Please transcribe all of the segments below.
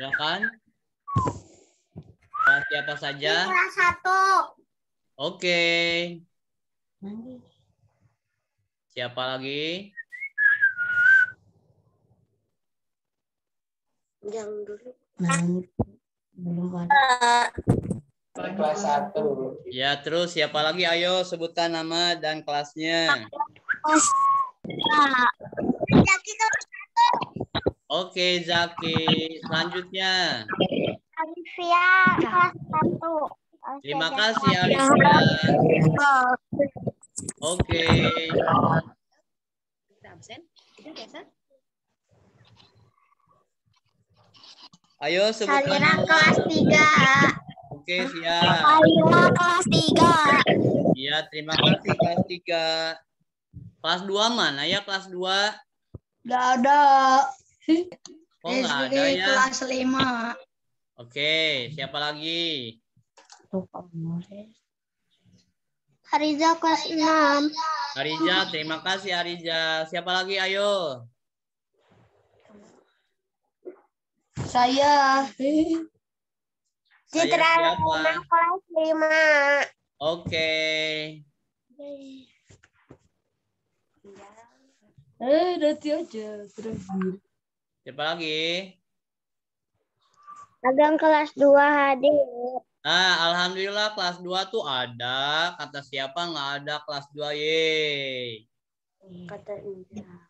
Silakan. Kelas siapa saja? Kelas 1. Oke. Siapa lagi? Yang dulu. Belum ada. Kelas 1. Ya, terus siapa lagi? Ayo sebutkan nama dan kelasnya. Kelas 2. Zaki kelas Oke, Zaki. Selanjutnya. Alivia kelas 1. Terima kasih, Alifia. Oke. Ayo sebutkan Salira nama. kelas 3. Oke, siap. Salira kelas 3. Ya, terima kasih kelas 3. Kelas 2 mana ya kelas 2? Nggak ada. Oh, nggak ada ya. Kelas 5. Oke, siapa lagi? Hariza kelas 6. Ariza, terima kasih Ariza. Siapa lagi? Ayo. Saya. Saya Citra siapa? kelas 5. Oke. Nanti aja. Siapa lagi? Agang kelas 2 hadir. Alhamdulillah kelas 2 tuh ada. Kata siapa nggak ada kelas 2? Yeay. Kata Indah.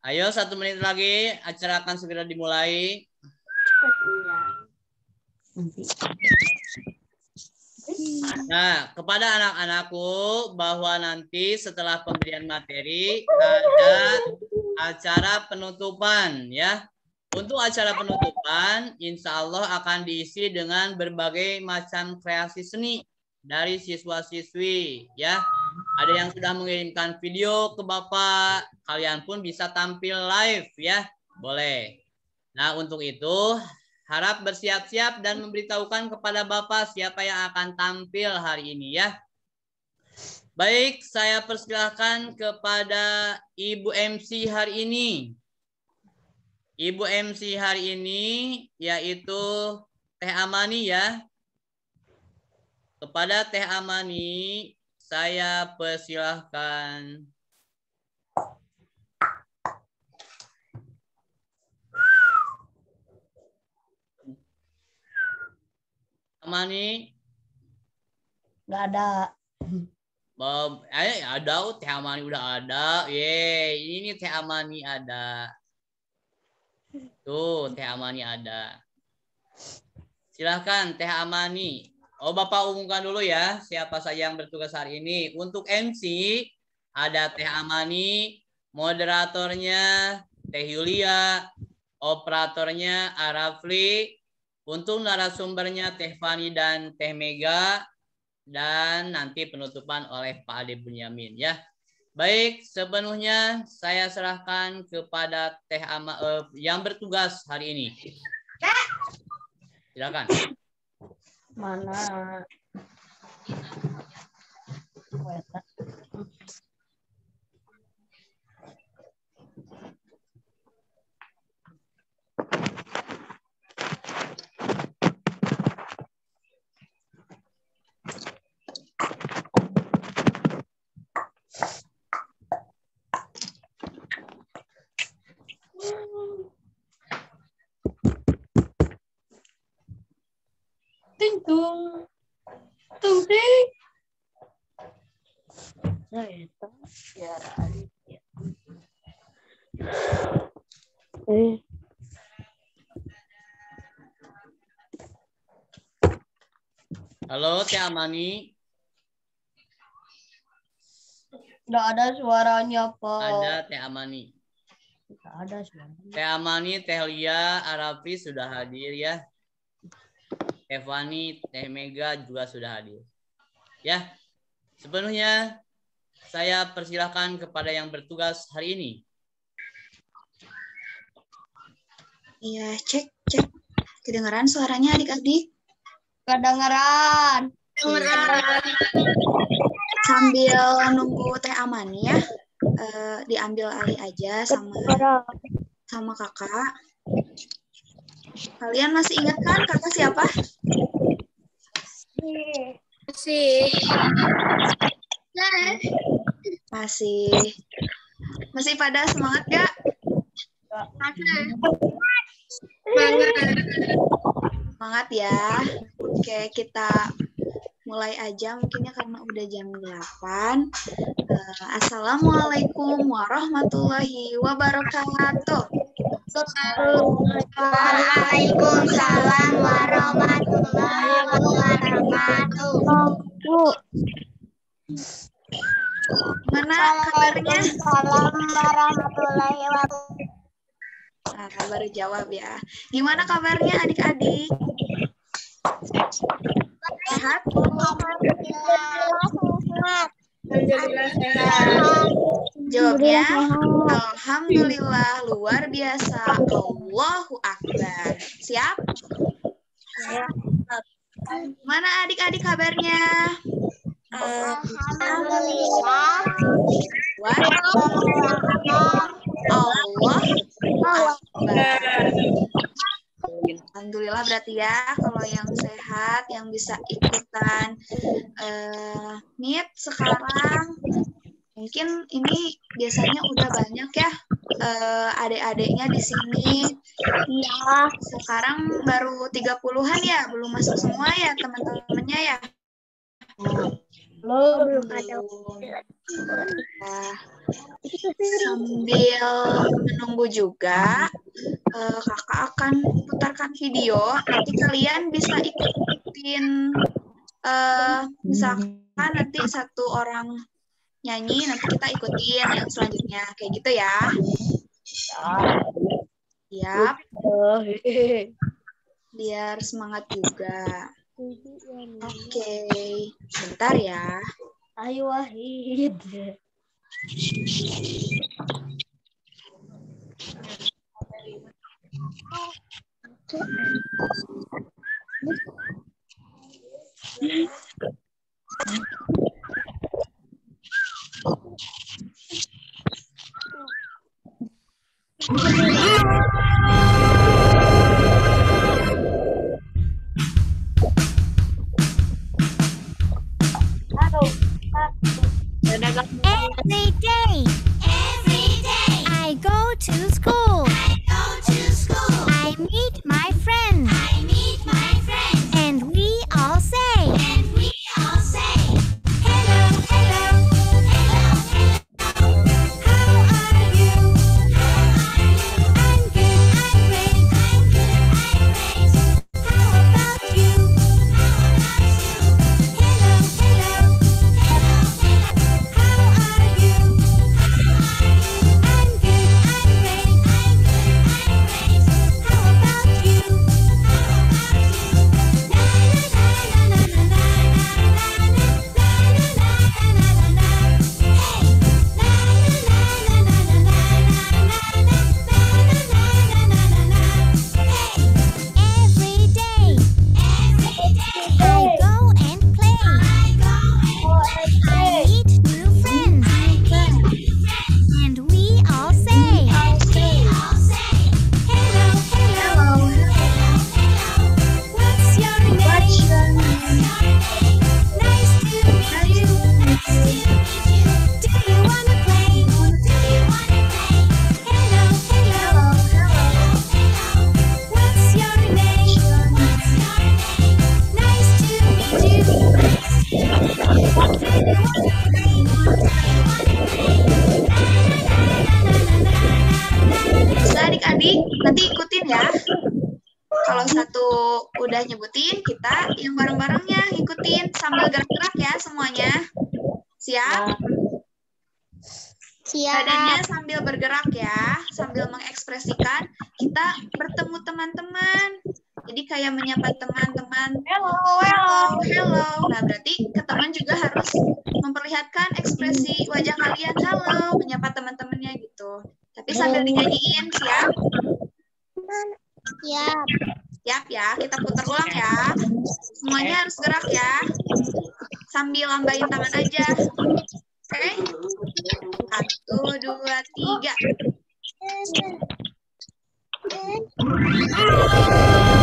Ayo 1 menit lagi. Acara akan segera dimulai. Cepat Indah. Nah, kepada anak-anakku bahwa nanti setelah pemberian materi ada acara penutupan ya. Untuk acara penutupan, insya Allah akan diisi dengan berbagai macam kreasi seni dari siswa-siswi ya. Ada yang sudah mengirimkan video ke Bapak, kalian pun bisa tampil live ya, boleh. Nah, untuk itu harap bersiap-siap dan memberitahukan kepada Bapak siapa yang akan tampil hari ini ya. Baik, saya persilahkan kepada Ibu MC hari ini. Ibu MC hari ini yaitu Teh Amani ya. Kepada Teh Amani saya persilahkan. Amani. Nggak ada. Ada, Teh Amani udah ada. Yeay, ini Teh Amani ada. Tuh, Teh Amani ada. Silahkan Teh Amani. Oh, Bapak umumkan dulu ya, siapa saja yang bertugas hari ini. Untuk MC, ada Teh Amani, moderatornya Teh Yulia, operatornya Arafli, untuk narasumbernya Teh Fani dan Teh Mega, dan nanti penutupan oleh Pak Ade Bunyamin ya. Baik, sepenuhnya saya serahkan kepada Teh yang bertugas hari ini. Silakan. Mana? Ting tung. Tung ting. Ya, Halo Teh Amani. nggak ada suaranya, Pak. Ada Teh Amani. Nggak ada suaranya. Teh Amani, Teh Lia, Arafi sudah hadir ya. Teh Fani, Teh Mega juga sudah hadir. Ya, sepenuhnya saya persilahkan kepada yang bertugas hari ini. Iya, cek. Kedengaran suaranya adik-adik? Kedengeran. Sambil nunggu Teh Amani ya, diambil alih aja sama kakak. Kalian masih ingat kan kakak siapa? Masih pada semangat gak? Semangat ya. Oke, kita mulai aja mungkinnya karena udah jam 8. Assalamualaikum warahmatullahi wabarakatuh. Waalaikumsalam warahmatullahi wabarakatuh. Gimana kabarnya? Waalaikumsalam warahmatullahi wabarakatuh. Nah, baru jawab ya. Gimana kabarnya adik-adik? Sehat? Alhamdulillah sehat. Jawabnya, alhamdulillah luar biasa. Allahu Akbar. Siap? Mana adik-adik kabarnya? Alhamdulillah. Allah Akbar. Alhamdulillah berarti ya, kalau yang sehat, yang bisa ikutan Meet sekarang, mungkin ini biasanya udah banyak ya adik-adiknya di sini. Iya. Sekarang baru 30-an ya, belum masuk semua ya teman-temannya ya. Belum ada. Nah, sambil menunggu juga, kakak akan putarkan video. Nanti kalian bisa ikutin, misalkan nanti satu orang nyanyi, nanti kita ikutin yang selanjutnya. Kayak gitu ya. Siap. Biar semangat juga. Oke, bentar ya. Ayo Wahid. Every day, I go to school. I meet my friends. And we all say, hello, hello, how are you? I'm good, I'm great. How about you? Hello, hello, how are you? I'm good, I'm great. How about you? Every day, I go and play. I meet new friends, and we all say, hello, hello, what's your name? Nice to meet you. Do you wanna play? Hello, hello, what's your name? Nice to meet Bisa adik-adik, nanti ikutin ya. Kalau satu udah nyebutin, kita yang bareng-barengnya ikutin sambil gerak-gerak ya semuanya. Siap? Badannya sambil bergerak ya, sambil mengekspresikan kita bertemu teman-teman. Jadi kayak menyapa teman-teman. Hello, hello, hello. Nah, berarti ke teman juga harus memperlihatkan ekspresi wajah kalian halo, menyapa teman-temannya gitu. Tapi sambil dinyanyiin, siap? Siap. Siap ya, kita putar ulang ya. Semuanya harus gerak ya. Sambil lambain tangan aja. Oke? 1, 2, 3.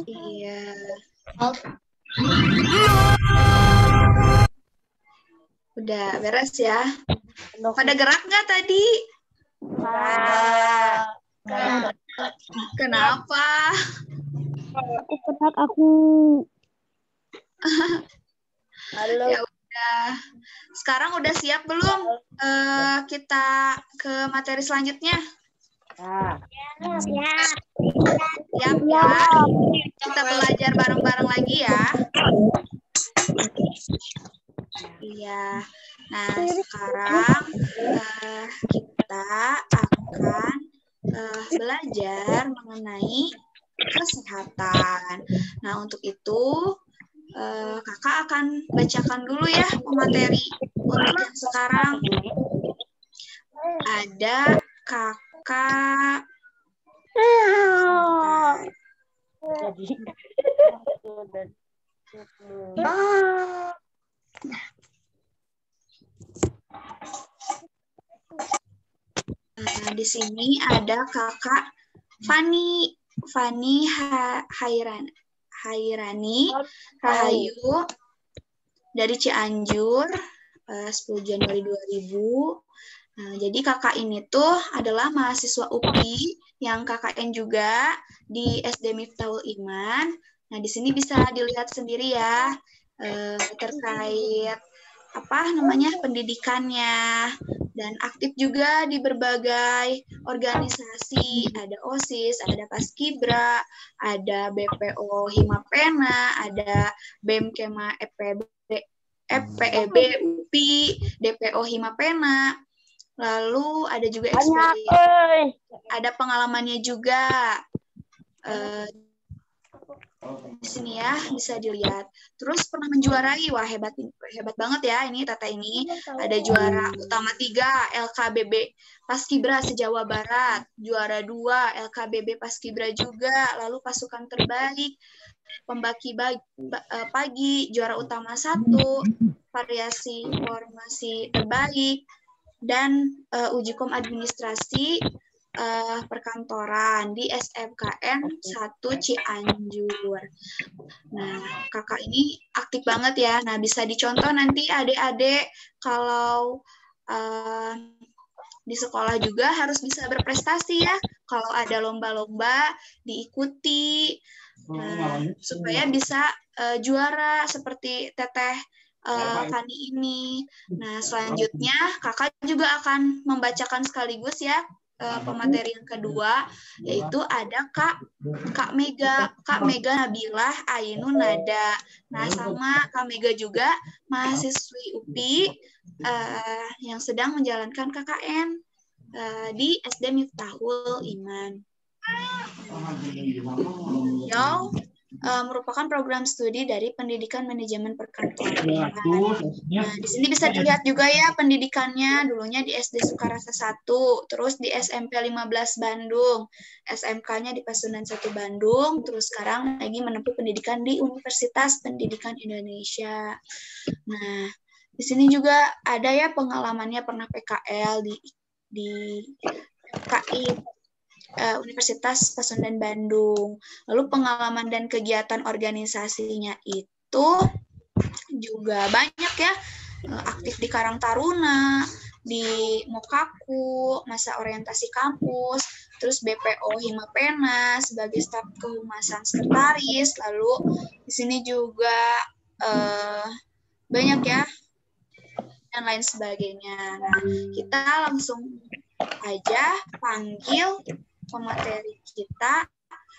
Iya. Udah beres ya. Pada gerak nggak tadi? Kenapa? Aku. Halo. Ya udah. Sekarang udah siap belum? Kita ke materi selanjutnya. Siap ya. Kita belajar bareng-bareng lagi ya. Iya. Nah, sekarang kita akan belajar mengenai kesehatan. Nah, untuk itu kakak akan bacakan dulu ya pemateri untuk yang sekarang. Ada kakak. Nah, di sini ada kakak Fani Hairani Rahayu dari Cianjur, 10 Januari 2000. Nah, jadi kakak ini tuh adalah mahasiswa UPI yang KKN juga di SD Miftahul Iman. Nah, di sini bisa dilihat sendiri ya terkait pendidikannya, dan aktif juga di berbagai organisasi, ada OSIS, ada Paskibra, ada BPO Himapena, ada BEM Kema FPEB UPI, DPO Himapena. Lalu ada juga ada pengalamannya juga. Di sini ya bisa dilihat. Terus pernah menjuarai, wah hebat banget ya ini Tata ini. Ada juara utama 3 LKBB Paskibra se-Jawa Barat, juara 2 LKBB Paskibra juga, lalu pasukan terbaik pembaki pagi, juara utama 1, variasi formasi terbaik, dan uji kom administrasi perkantoran di SMKN 1 Cianjur. Nah, kakak ini aktif banget ya. Nah, bisa dicontoh nanti adik-adik kalau di sekolah juga harus bisa berprestasi ya. Kalau ada lomba-lomba diikuti, supaya bisa juara seperti Teteh Fani ini. Nah, selanjutnya kakak juga akan membacakan sekaligus ya pemateri yang kedua, yaitu ada Kak Mega Nabilah Ainun Nada. Nah, sama Kak Mega juga mahasiswi UPI yang sedang menjalankan KKN. di SD Miftahul Iman. Beliau merupakan program studi dari pendidikan manajemen perkantoran. Nah, di sini bisa dilihat juga ya pendidikannya, dulunya di SD Sukarasa 1, terus di SMP 15 Bandung, SMK-nya di Pasundan 1 Bandung, terus sekarang lagi menempuh pendidikan di Universitas Pendidikan Indonesia. Nah, di sini juga ada ya pengalamannya pernah PKL di KI Universitas Pasundan Bandung. Lalu pengalaman dan kegiatan organisasinya itu juga banyak ya, aktif di Karang Taruna, di Mokaku, masa orientasi kampus, terus BPO Himapena sebagai staf kehumasan sekretaris, lalu di sini juga banyak ya dan lain sebagainya. Nah, kita langsung aja panggil pemateri kita.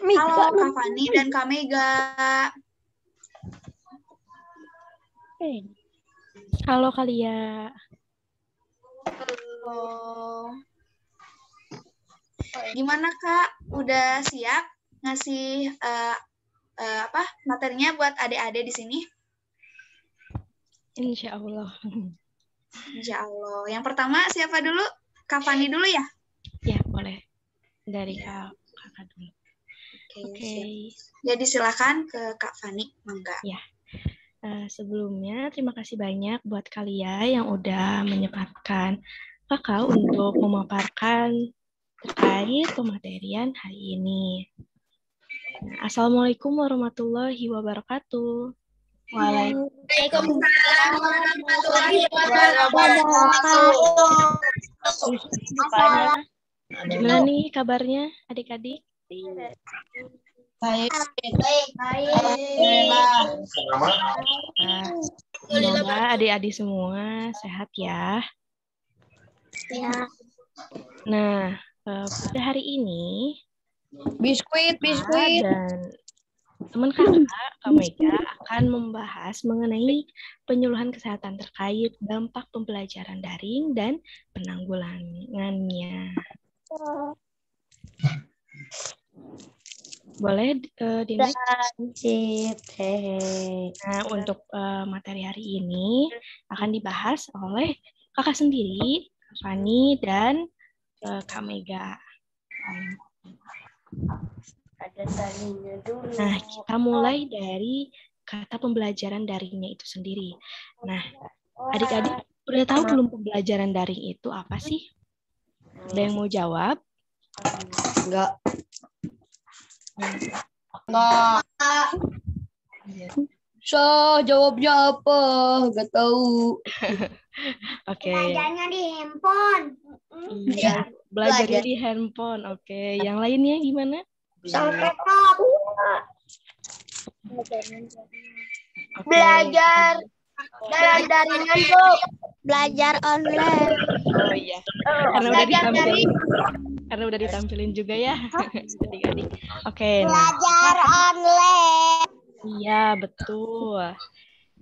Halo Kak Fani dan Kak Mega. Halo Kalia. Halo. Gimana Kak? Udah siap ngasih materinya buat adik-adik di sini? Insya Allah. Insya Allah. Yang pertama siapa dulu? Kak Fani dulu ya? Ya, boleh. Dari kakak dulu. Oke. Jadi silakan ke Kak Fani, mangga. Ya. Sebelumnya, terima kasih banyak buat kalian yang udah menyempatkan kakak untuk memaparkan terkait pematerian hari ini. Assalamualaikum warahmatullahi wabarakatuh. Waalaikumsalam warahmatullahi wabarakatuh. Gimana nih kabarnya adik-adik? Baik. Semoga adik-adik semua sehat ya. Nah, pada hari ini Biskuit. dan teman kakak, Kak Mega, akan membahas mengenai penyuluhan kesehatan terkait dampak pembelajaran daring dan penanggulangannya. Boleh, Dinek? Nah, untuk materi hari ini akan dibahas oleh kakak sendiri, Kak Fani, dan Kak Mega. Nah, kita mulai dari kata pembelajaran daringnya itu sendiri. Nah, adik-adik udah tahu belum pembelajaran daring itu apa sih? Ada yang mau jawab? Enggak. Jawabnya apa? Enggak tahu. Oke. Belajarnya di handphone. Iya, belajarnya di handphone. Oke, yang lainnya gimana? Laptop. Oke. Belajar dalam daringan, Bu. Belajar online. Oh iya. Karena udah ditampilin juga ya. Adik-adik. Oke. Belajar online. Iya, betul.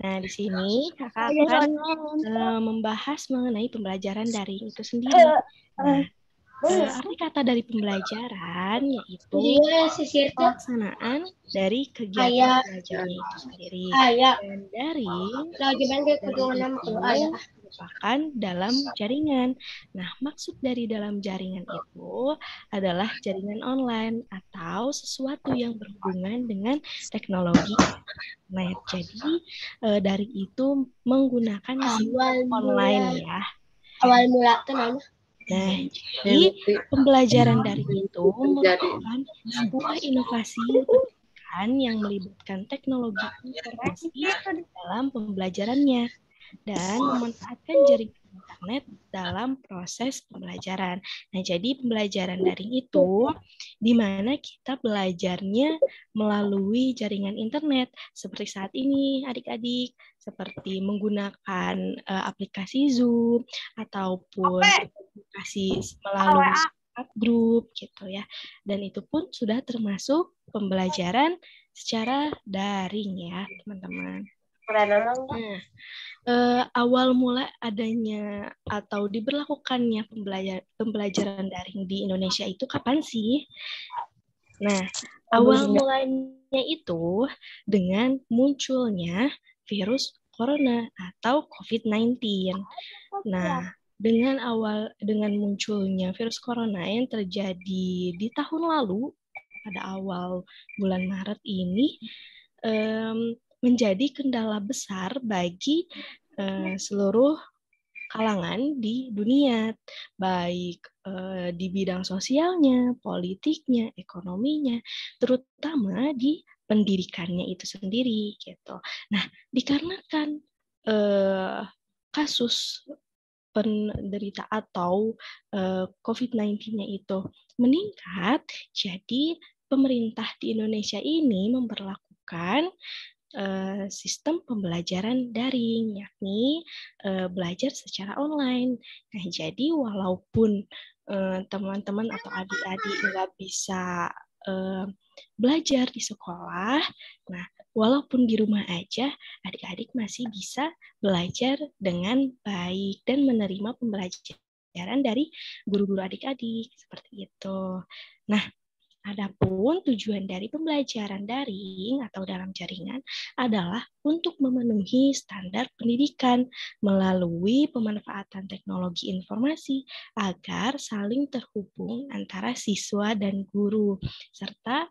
Nah, di sini kakak akan membahas mengenai pembelajaran daring itu sendiri. Nah, arti kata dari pembelajaran yaitu pelaksanaan dari kegiatan belajarnya itu sendiri. Dan daring merupakan dalam jaringan. Nah, maksud dari dalam jaringan itu adalah jaringan online atau sesuatu yang berhubungan dengan teknologi internet. Jadi, daring itu menggunakan sistem online ya. Awal mula tuh namanya. Nah, jadi pembelajaran daring itu merupakan sebuah inovasi pendidikan yang melibatkan teknologi informasi dalam pembelajarannya dan memanfaatkan jaringan internet dalam proses pembelajaran. Nah, jadi pembelajaran daring itu di mana kita belajarnya melalui jaringan internet seperti saat ini adik-adik, seperti menggunakan aplikasi Zoom ataupun aplikasi melalui grup gitu ya. Dan itu pun sudah termasuk pembelajaran secara daring ya, teman-teman. Nah, awal mula adanya atau diberlakukannya pembelajaran daring di Indonesia itu kapan sih? Nah, awal mulanya itu dengan munculnya virus corona atau COVID-19. Nah, dengan munculnya virus corona yang terjadi di tahun lalu pada awal bulan Maret ini menjadi kendala besar bagi seluruh kalangan di dunia, baik di bidang sosialnya, politiknya, ekonominya, terutama di pendidikannya itu sendiri gitu. Nah, dikarenakan kasus penderita atau COVID-19-nya itu meningkat, jadi pemerintah di Indonesia ini memberlakukan sistem pembelajaran daring, yakni belajar secara online. Nah, jadi walaupun teman-teman atau adik-adik nggak bisa belajar di sekolah, nah walaupun di rumah aja, adik-adik masih bisa belajar dengan baik dan menerima pembelajaran dari guru-guru adik-adik seperti itu. Nah, adapun tujuan dari pembelajaran daring atau dalam jaringan adalah untuk memenuhi standar pendidikan melalui pemanfaatan teknologi informasi agar saling terhubung antara siswa dan guru, serta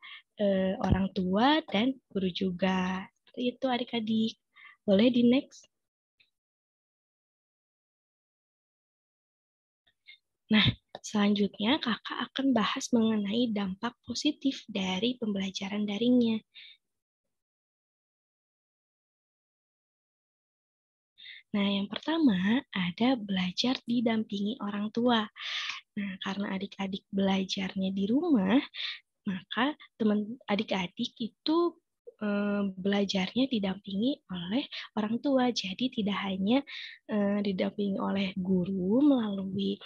orang tua dan guru juga. Seperti itu adik-adik. Boleh di next? Nah, selanjutnya kakak akan bahas mengenai dampak positif dari pembelajaran daringnya. Nah, yang pertama ada belajar didampingi orang tua. Nah, karena adik-adik belajarnya di rumah, maka teman adik-adik itu belajarnya didampingi oleh orang tua. Jadi tidak hanya didampingi oleh guru melalui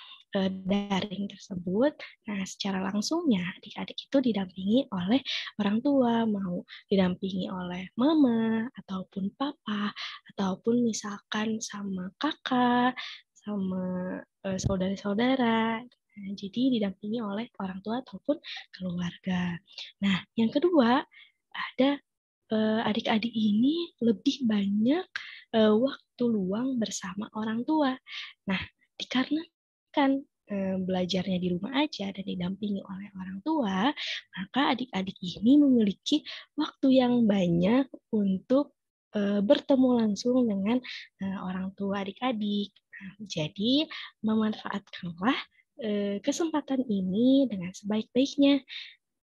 daring tersebut. Nah, secara langsungnya adik-adik itu didampingi oleh orang tua, mau didampingi oleh mama ataupun papa ataupun misalkan sama kakak, sama saudara-saudara. Nah, jadi didampingi oleh orang tua ataupun keluarga. Nah, yang kedua ada adik-adik ini lebih banyak waktu luang bersama orang tua. Nah, dikarenakan belajarnya di rumah aja dan didampingi oleh orang tua, maka adik-adik ini memiliki waktu yang banyak untuk bertemu langsung dengan orang tua adik-adik. Nah, jadi memanfaatkanlah kesempatan ini dengan sebaik-baiknya.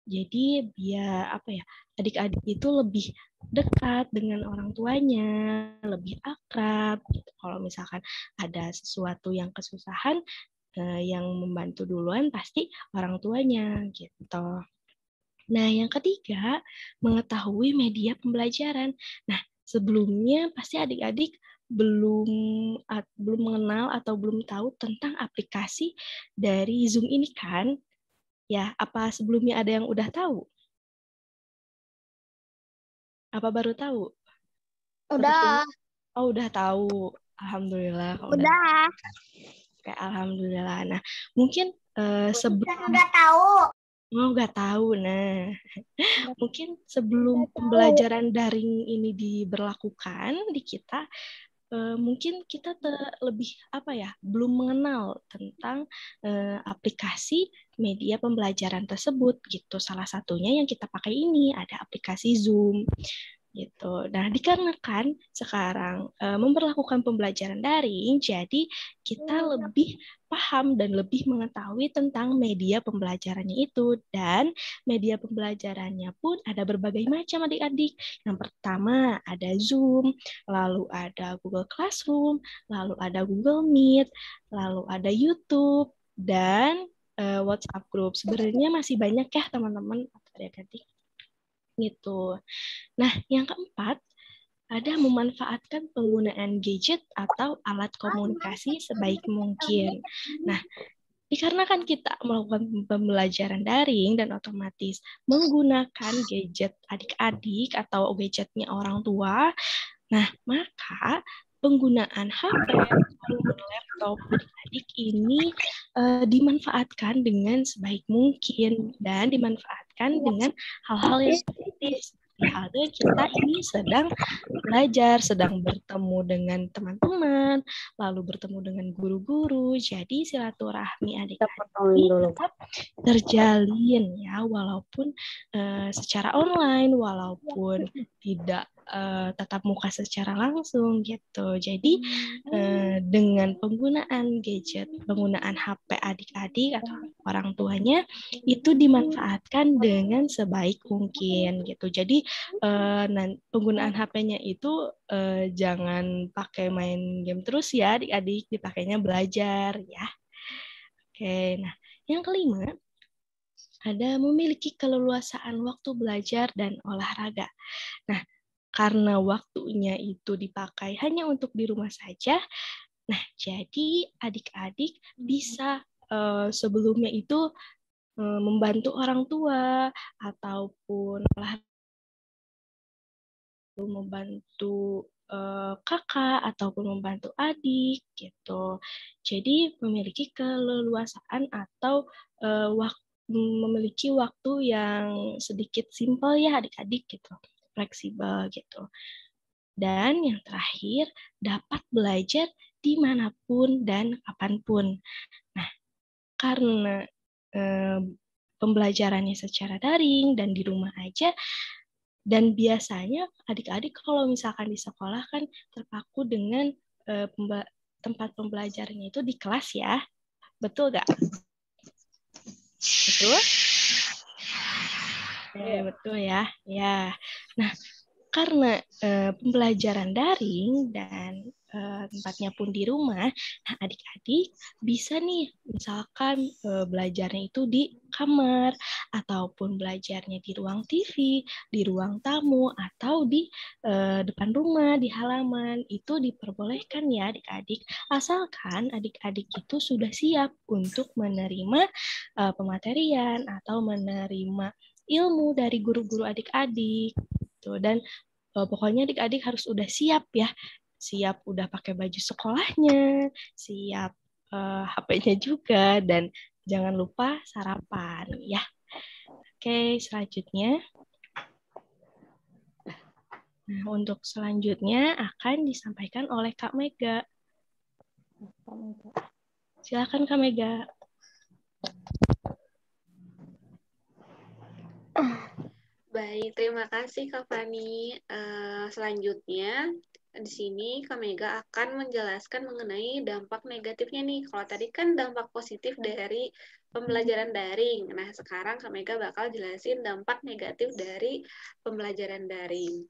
Jadi biar adik-adik itu lebih dekat dengan orang tuanya, lebih akrab. Gitu. Kalau misalkan ada sesuatu yang kesusahan, yang membantu duluan pasti orang tuanya gitu. Nah, yang ketiga, mengetahui media pembelajaran. Nah, sebelumnya pasti adik-adik belum mengenal atau belum tahu tentang aplikasi dari Zoom ini kan? Ya, apa sebelumnya ada yang udah tahu? Apa baru tahu? Udah. Oh, udah tahu. Alhamdulillah. Udah. Oke, alhamdulillah. Nah, mungkin sebelum Udah tahu. Oh, nggak tahu. Nah, mungkin sebelum pembelajaran daring ini diberlakukan di kita, mungkin kita lebih belum mengenal tentang aplikasi media pembelajaran tersebut gitu. Salah satunya yang kita pakai ini ada aplikasi Zoom gitu. Nah, dikarenakan sekarang memperlakukan pembelajaran daring, jadi kita lebih paham dan lebih mengetahui tentang media pembelajarannya itu, dan media pembelajarannya pun ada berbagai macam adik-adik. Yang pertama ada Zoom, lalu ada Google Classroom, lalu ada Google Meet, lalu ada YouTube dan WhatsApp Group. Sebenarnya masih banyak ya teman-teman adik-adik gitu. Nah, yang keempat, ada memanfaatkan penggunaan gadget atau alat komunikasi sebaik mungkin. Nah, dikarenakan kita melakukan pembelajaran daring dan otomatis menggunakan gadget adik-adik atau gadgetnya orang tua, Nah, maka penggunaan HP maupun laptop adik-adik ini dimanfaatkan dengan sebaik mungkin dan dimanfaatkan dengan hal-hal yang positif. Seperti halnya kita ini sedang belajar, sedang bertemu dengan teman-teman, lalu bertemu dengan guru-guru. Jadi silaturahmi adik-adik ini tetap terjalin ya, walaupun secara online, walaupun tidak tatap muka secara langsung gitu. Jadi dengan penggunaan gadget, penggunaan HP adik-adik atau orang tuanya itu dimanfaatkan dengan sebaik mungkin gitu. Jadi penggunaan HP-nya itu jangan pakai main game terus ya adik-adik, dipakainya belajar ya. Oke, nah yang kelima ada memiliki keleluasaan waktu belajar dan olahraga. Nah, karena waktunya itu dipakai hanya untuk di rumah saja, nah jadi adik-adik bisa sebelumnya itu membantu orang tua ataupun membantu kakak ataupun membantu adik gitu. Jadi memiliki keleluasaan atau memiliki waktu yang sedikit simpel ya adik-adik gitu, fleksibel gitu. Dan yang terakhir, dapat belajar dimanapun dan kapanpun. Nah, karena pembelajarannya secara daring dan di rumah aja, dan biasanya adik-adik kalau misalkan di sekolah kan terpaku dengan tempat pembelajarannya itu di kelas ya. Betul nggak? Betul? Betul ya. Ya. Nah, karena pembelajaran daring dan tempatnya pun di rumah, nah adik-adik bisa nih misalkan belajarnya itu di kamar ataupun belajarnya di ruang TV, di ruang tamu atau di depan rumah, di halaman, itu diperbolehkan ya adik-adik, asalkan adik-adik itu sudah siap untuk menerima pematerian atau menerima ilmu dari guru-guru adik-adik. Dan pokoknya adik-adik harus udah siap ya, siap udah pakai baju sekolahnya, siap HP-nya juga, dan jangan lupa sarapan ya. Oke, selanjutnya. Nah, untuk selanjutnya akan disampaikan oleh Kak Mega. Silakan Kak Mega. Baik, terima kasih Kak Fani. Selanjutnya, di sini Kak Mega akan menjelaskan mengenai dampak negatifnya nih. Kalau tadi kan dampak positif dari pembelajaran daring. Nah, sekarang Kak Mega bakal jelasin dampak negatif dari pembelajaran daring.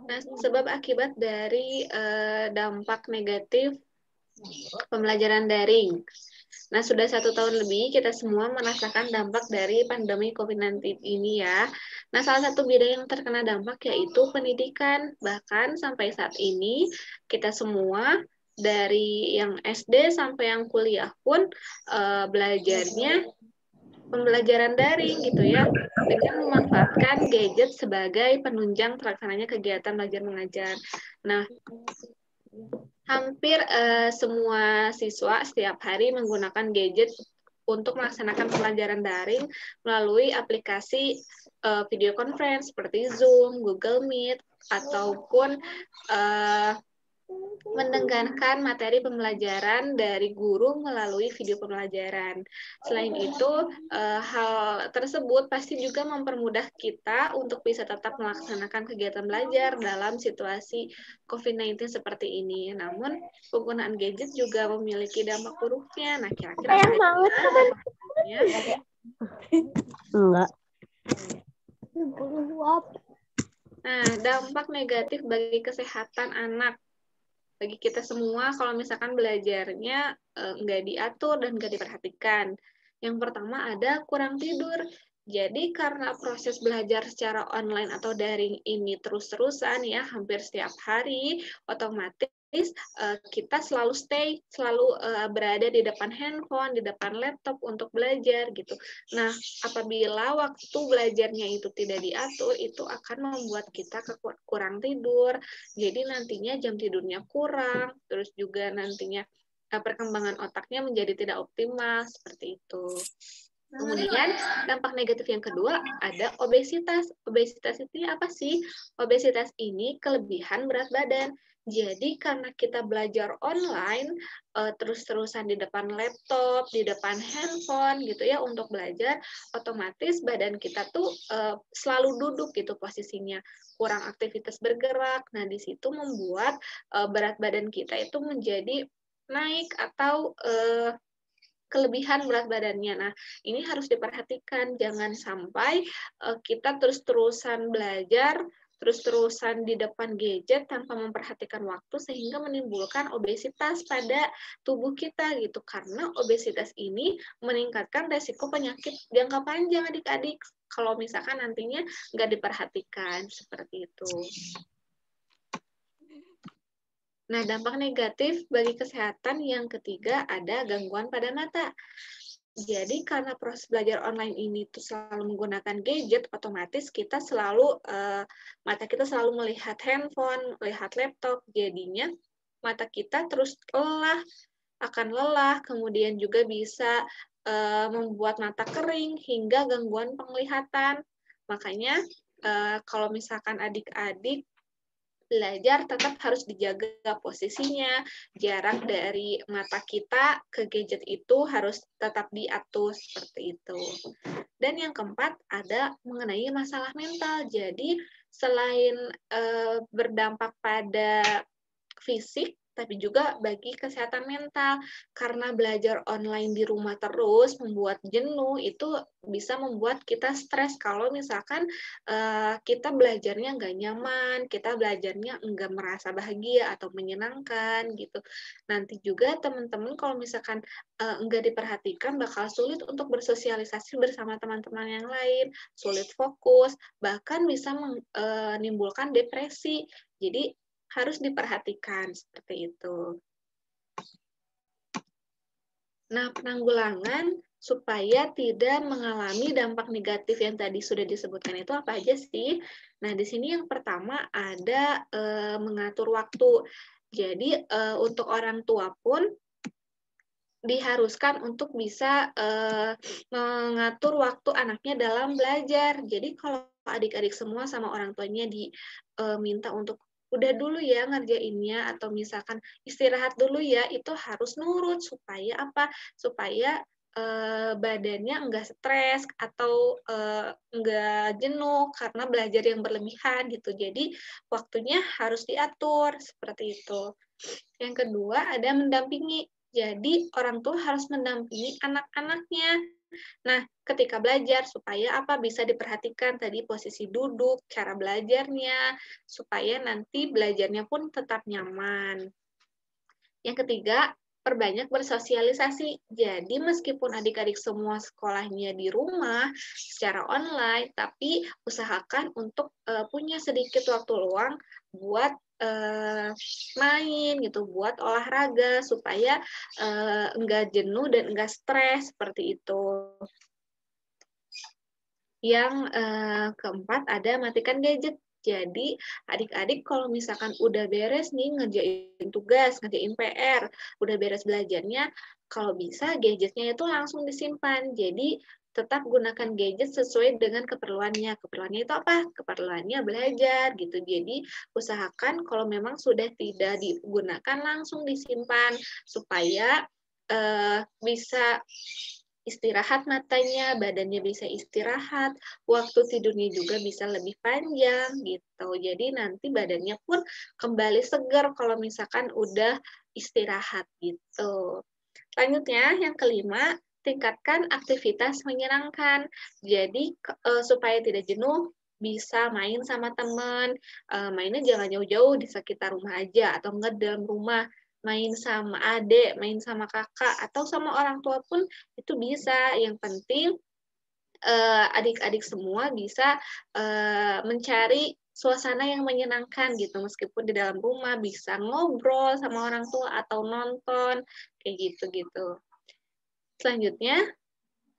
Nah, sebab akibat dari dampak negatif pembelajaran daring. Nah, sudah 1 tahun lebih kita semua merasakan dampak dari pandemi COVID-19 ini ya. Nah, salah satu bidang yang terkena dampak yaitu pendidikan. Bahkan sampai saat ini kita semua dari yang SD sampai yang kuliah pun belajarnya pembelajaran daring gitu ya, dengan memanfaatkan gadget sebagai penunjang terlaksananya kegiatan belajar mengajar. Nah, hampir semua siswa setiap hari menggunakan gadget untuk melaksanakan pembelajaran daring melalui aplikasi video conference seperti Zoom, Google Meet, ataupun mendengarkan materi pembelajaran dari guru melalui video pembelajaran. Selain itu, hal tersebut pasti juga mempermudah kita untuk bisa tetap melaksanakan kegiatan belajar dalam situasi COVID-19 seperti ini. Namun, penggunaan gadget juga memiliki dampak buruknya. Nah, kira-kira apa dampaknya? Enggak. Nah, dampak negatif bagi kesehatan anak. Bagi kita semua, kalau misalkan belajarnya nggak diatur dan nggak diperhatikan. Yang pertama ada kurang tidur. Jadi karena proses belajar secara online atau daring ini terus-terusan ya, hampir setiap hari, otomatis kita selalu berada di depan handphone, di depan laptop untuk belajar gitu. Nah, apabila waktu belajarnya itu tidak diatur, itu akan membuat kita kurang tidur. Jadi nantinya jam tidurnya kurang, terus juga nantinya perkembangan otaknya menjadi tidak optimal seperti itu. Kemudian dampak negatif yang kedua ada obesitas. Obesitas itu apa sih? Obesitas ini kelebihan berat badan. Jadi karena kita belajar online, terus-terusan di depan laptop, di depan handphone gitu ya untuk belajar, otomatis badan kita tuh selalu duduk gitu posisinya, kurang aktivitas bergerak. Nah, di situ membuat berat badan kita itu menjadi naik atau kelebihan berat badannya. Nah, ini harus diperhatikan. Jangan sampai kita terus-terusan belajar, terus-terusan di depan gadget tanpa memperhatikan waktu sehingga menimbulkan obesitas pada tubuh kita gitu. Karena obesitas ini meningkatkan resiko penyakit jangka panjang adik-adik kalau misalkan nantinya nggak diperhatikan seperti itu. Nah, dampak negatif bagi kesehatan yang ketiga ada gangguan pada mata. Jadi karena proses belajar online ini tuh selalu menggunakan gadget, otomatis kita selalu mata kita selalu melihat handphone, melihat laptop, jadinya mata kita terus akan lelah, kemudian juga bisa membuat mata kering hingga gangguan penglihatan. Makanya kalau misalkan adik-adik belajar tetap harus dijaga posisinya, jarak dari mata kita ke gadget itu harus tetap diatur seperti itu. Dan yang keempat ada mengenai masalah mental. Jadi selain berdampak pada fisik, tapi juga bagi kesehatan mental. Karena belajar online di rumah terus membuat jenuh, itu bisa membuat kita stres kalau misalkan kita belajarnya nggak nyaman, kita belajarnya nggak merasa bahagia atau menyenangkan gitu. Nanti juga teman-teman kalau misalkan nggak diperhatikan bakal sulit untuk bersosialisasi bersama teman-teman yang lain, sulit fokus, bahkan bisa menimbulkan depresi. Jadi harus diperhatikan seperti itu. Nah, penanggulangan supaya tidak mengalami dampak negatif yang tadi sudah disebutkan itu apa aja sih? Nah, di sini yang pertama ada mengatur waktu. Jadi, untuk orang tua pun diharuskan untuk bisa mengatur waktu anaknya dalam belajar. Jadi, kalau adik-adik semua sama orang tuanya diminta untuk udah dulu ya ngerjainnya atau misalkan istirahat dulu ya, itu harus nurut supaya apa? Supaya badannya enggak stres atau enggak jenuh karena belajar yang berlebihan gitu. Jadi waktunya harus diatur seperti itu. Yang kedua ada mendampingi. Jadi orang tua harus mendampingi anak-anaknya. Nah, ketika belajar supaya apa bisa diperhatikan tadi posisi duduk, cara belajarnya, supaya nanti belajarnya pun tetap nyaman. Yang ketiga, perbanyak bersosialisasi. Jadi meskipun adik-adik semua sekolahnya di rumah secara online, tapi usahakan untuk punya sedikit waktu luang buat main gitu, buat olahraga supaya enggak jenuh dan enggak stres seperti itu. Yang keempat ada matikan gadget. Jadi adik-adik kalau misalkan udah beres nih ngerjain tugas, ngerjain PR, udah beres belajarnya, kalau bisa gadgetnya itu langsung disimpan. Jadi tetap gunakan gadget sesuai dengan keperluannya. Keperluannya itu apa? Keperluannya belajar gitu. Jadi usahakan kalau memang sudah tidak digunakan langsung disimpan supaya bisa istirahat matanya, badannya bisa istirahat, waktu tidurnya juga bisa lebih panjang gitu. Jadi nanti badannya pun kembali segar kalau misalkan udah istirahat gitu. Selanjutnya yang kelima, tingkatkan aktivitas menyenangkan. Jadi supaya tidak jenuh, bisa main sama teman, mainnya jangan jauh-jauh di sekitar rumah aja atau enggak dalam rumah, main sama adik, main sama kakak atau sama orang tua pun itu bisa. Yang penting adik-adik semua bisa mencari suasana yang menyenangkan gitu, meskipun di dalam rumah bisa ngobrol sama orang tua atau nonton kayak gitu. Selanjutnya,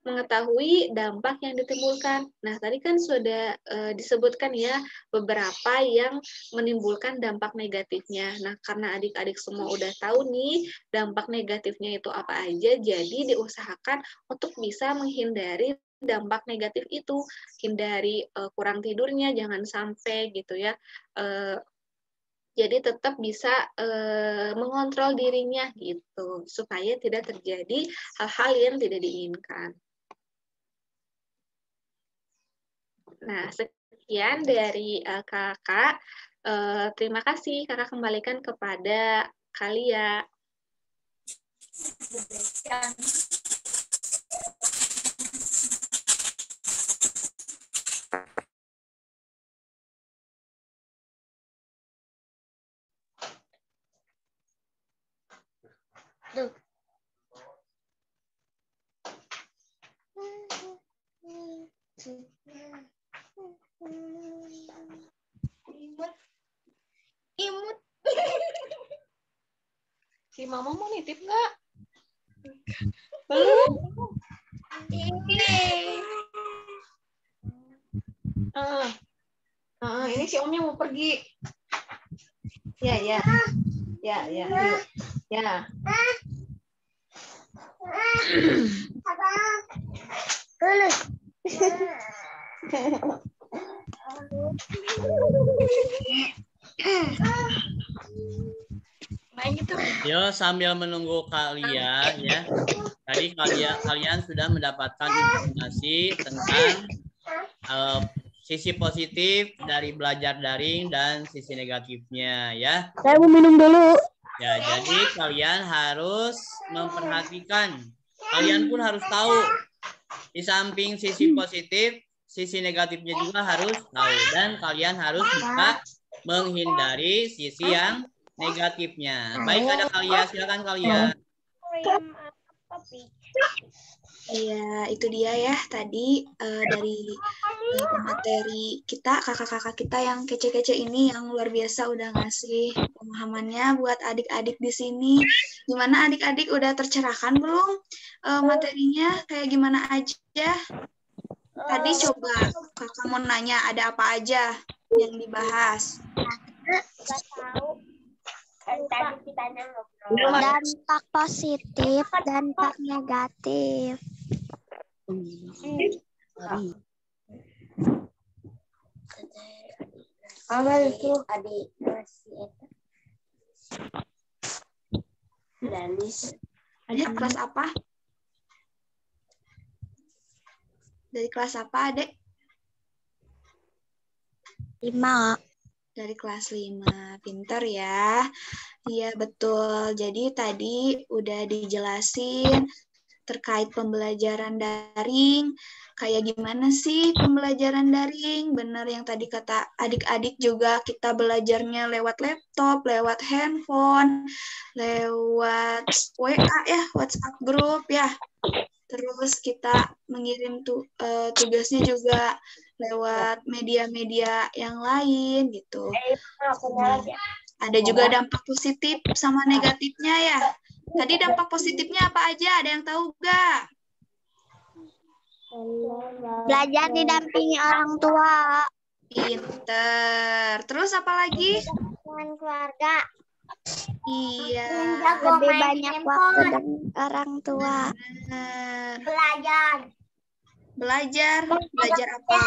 mengetahui dampak yang ditimbulkan. Nah, tadi kan sudah disebutkan ya beberapa yang menimbulkan dampak negatifnya. Nah, karena adik-adik semua udah tahu nih dampak negatifnya itu apa aja, jadi diusahakan untuk bisa menghindari dampak negatif itu. Hindari kurang tidurnya, jangan sampai gitu ya. Jadi tetap bisa mengontrol dirinya gitu, supaya tidak terjadi hal-hal yang tidak diinginkan. Nah, sekian dari kakak. Terima kasih, kakak kembalikan kepada Kalia. Imut. Si Mama mau nitip nggak? Belum. Ini si Omnya mau pergi. Ya. Yo, sambil menunggu kalian ya. Tadi kalian sudah mendapatkan informasi tentang sisi positif dari belajar daring dan sisi negatifnya ya. Saya mau minum dulu. Ya, jadi kalian harus memperhatikan. Kalian pun harus tahu di samping sisi positif, sisi negatifnya juga harus tahu, dan kalian harus bisa menghindari sisi yang negatifnya. Baik, ada Kalia, silakan Kalia. Iya, itu dia ya tadi dari materi kita, kakak-kakak kita yang kece-kece ini yang luar biasa udah ngasih pemahamannya buat adik-adik di sini. Gimana adik-adik udah tercerahkan belum materinya? Kayak gimana aja? Tadi coba kakak mau nanya ada apa aja yang dibahas? Dampak positif, dampak negatif. Apa itu? Adik kelas apa? Dari kelas apa, Adek? 5. Dari kelas 5. Pinter ya. Iya, betul. Jadi tadi udah dijelasin terkait pembelajaran daring. Kayak gimana sih pembelajaran daring? Bener yang tadi kata adik-adik juga, kita belajarnya lewat laptop, lewat handphone, lewat WA ya, WhatsApp group ya. Terus kita mengirim tugasnya juga lewat media-media yang lain gitu. Ada juga dampak positif sama negatifnya ya. Tadi dampak positifnya apa aja? Ada yang tahu nggak? Belajar didampingi orang tua. Pinter. Terus apa lagi? Dengan keluarga. Iya. Lebih banyak waktu dengan orang tua. Bener. Belajar. Belajar apa?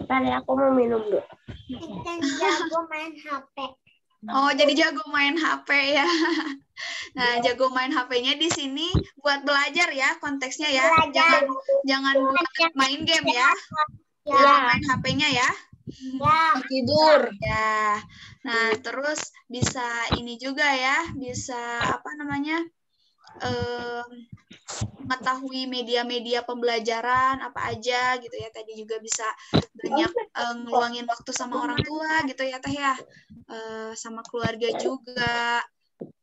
Tadi aku mau minum dulu. Jago main HP. Oh, jadi jago main HP ya. Nah, jago main HP-nya di sini buat belajar ya, konteksnya ya. Jangan buat main game ya. Jago main HP-nya ya. Tidur. Ya. Nah, terus bisa ini juga ya, bisa apa namanya? Mengetahui media-media pembelajaran apa aja gitu ya. Tadi juga bisa banyak ngeluangin waktu sama orang tua gitu ya Teh ya. Sama keluarga juga.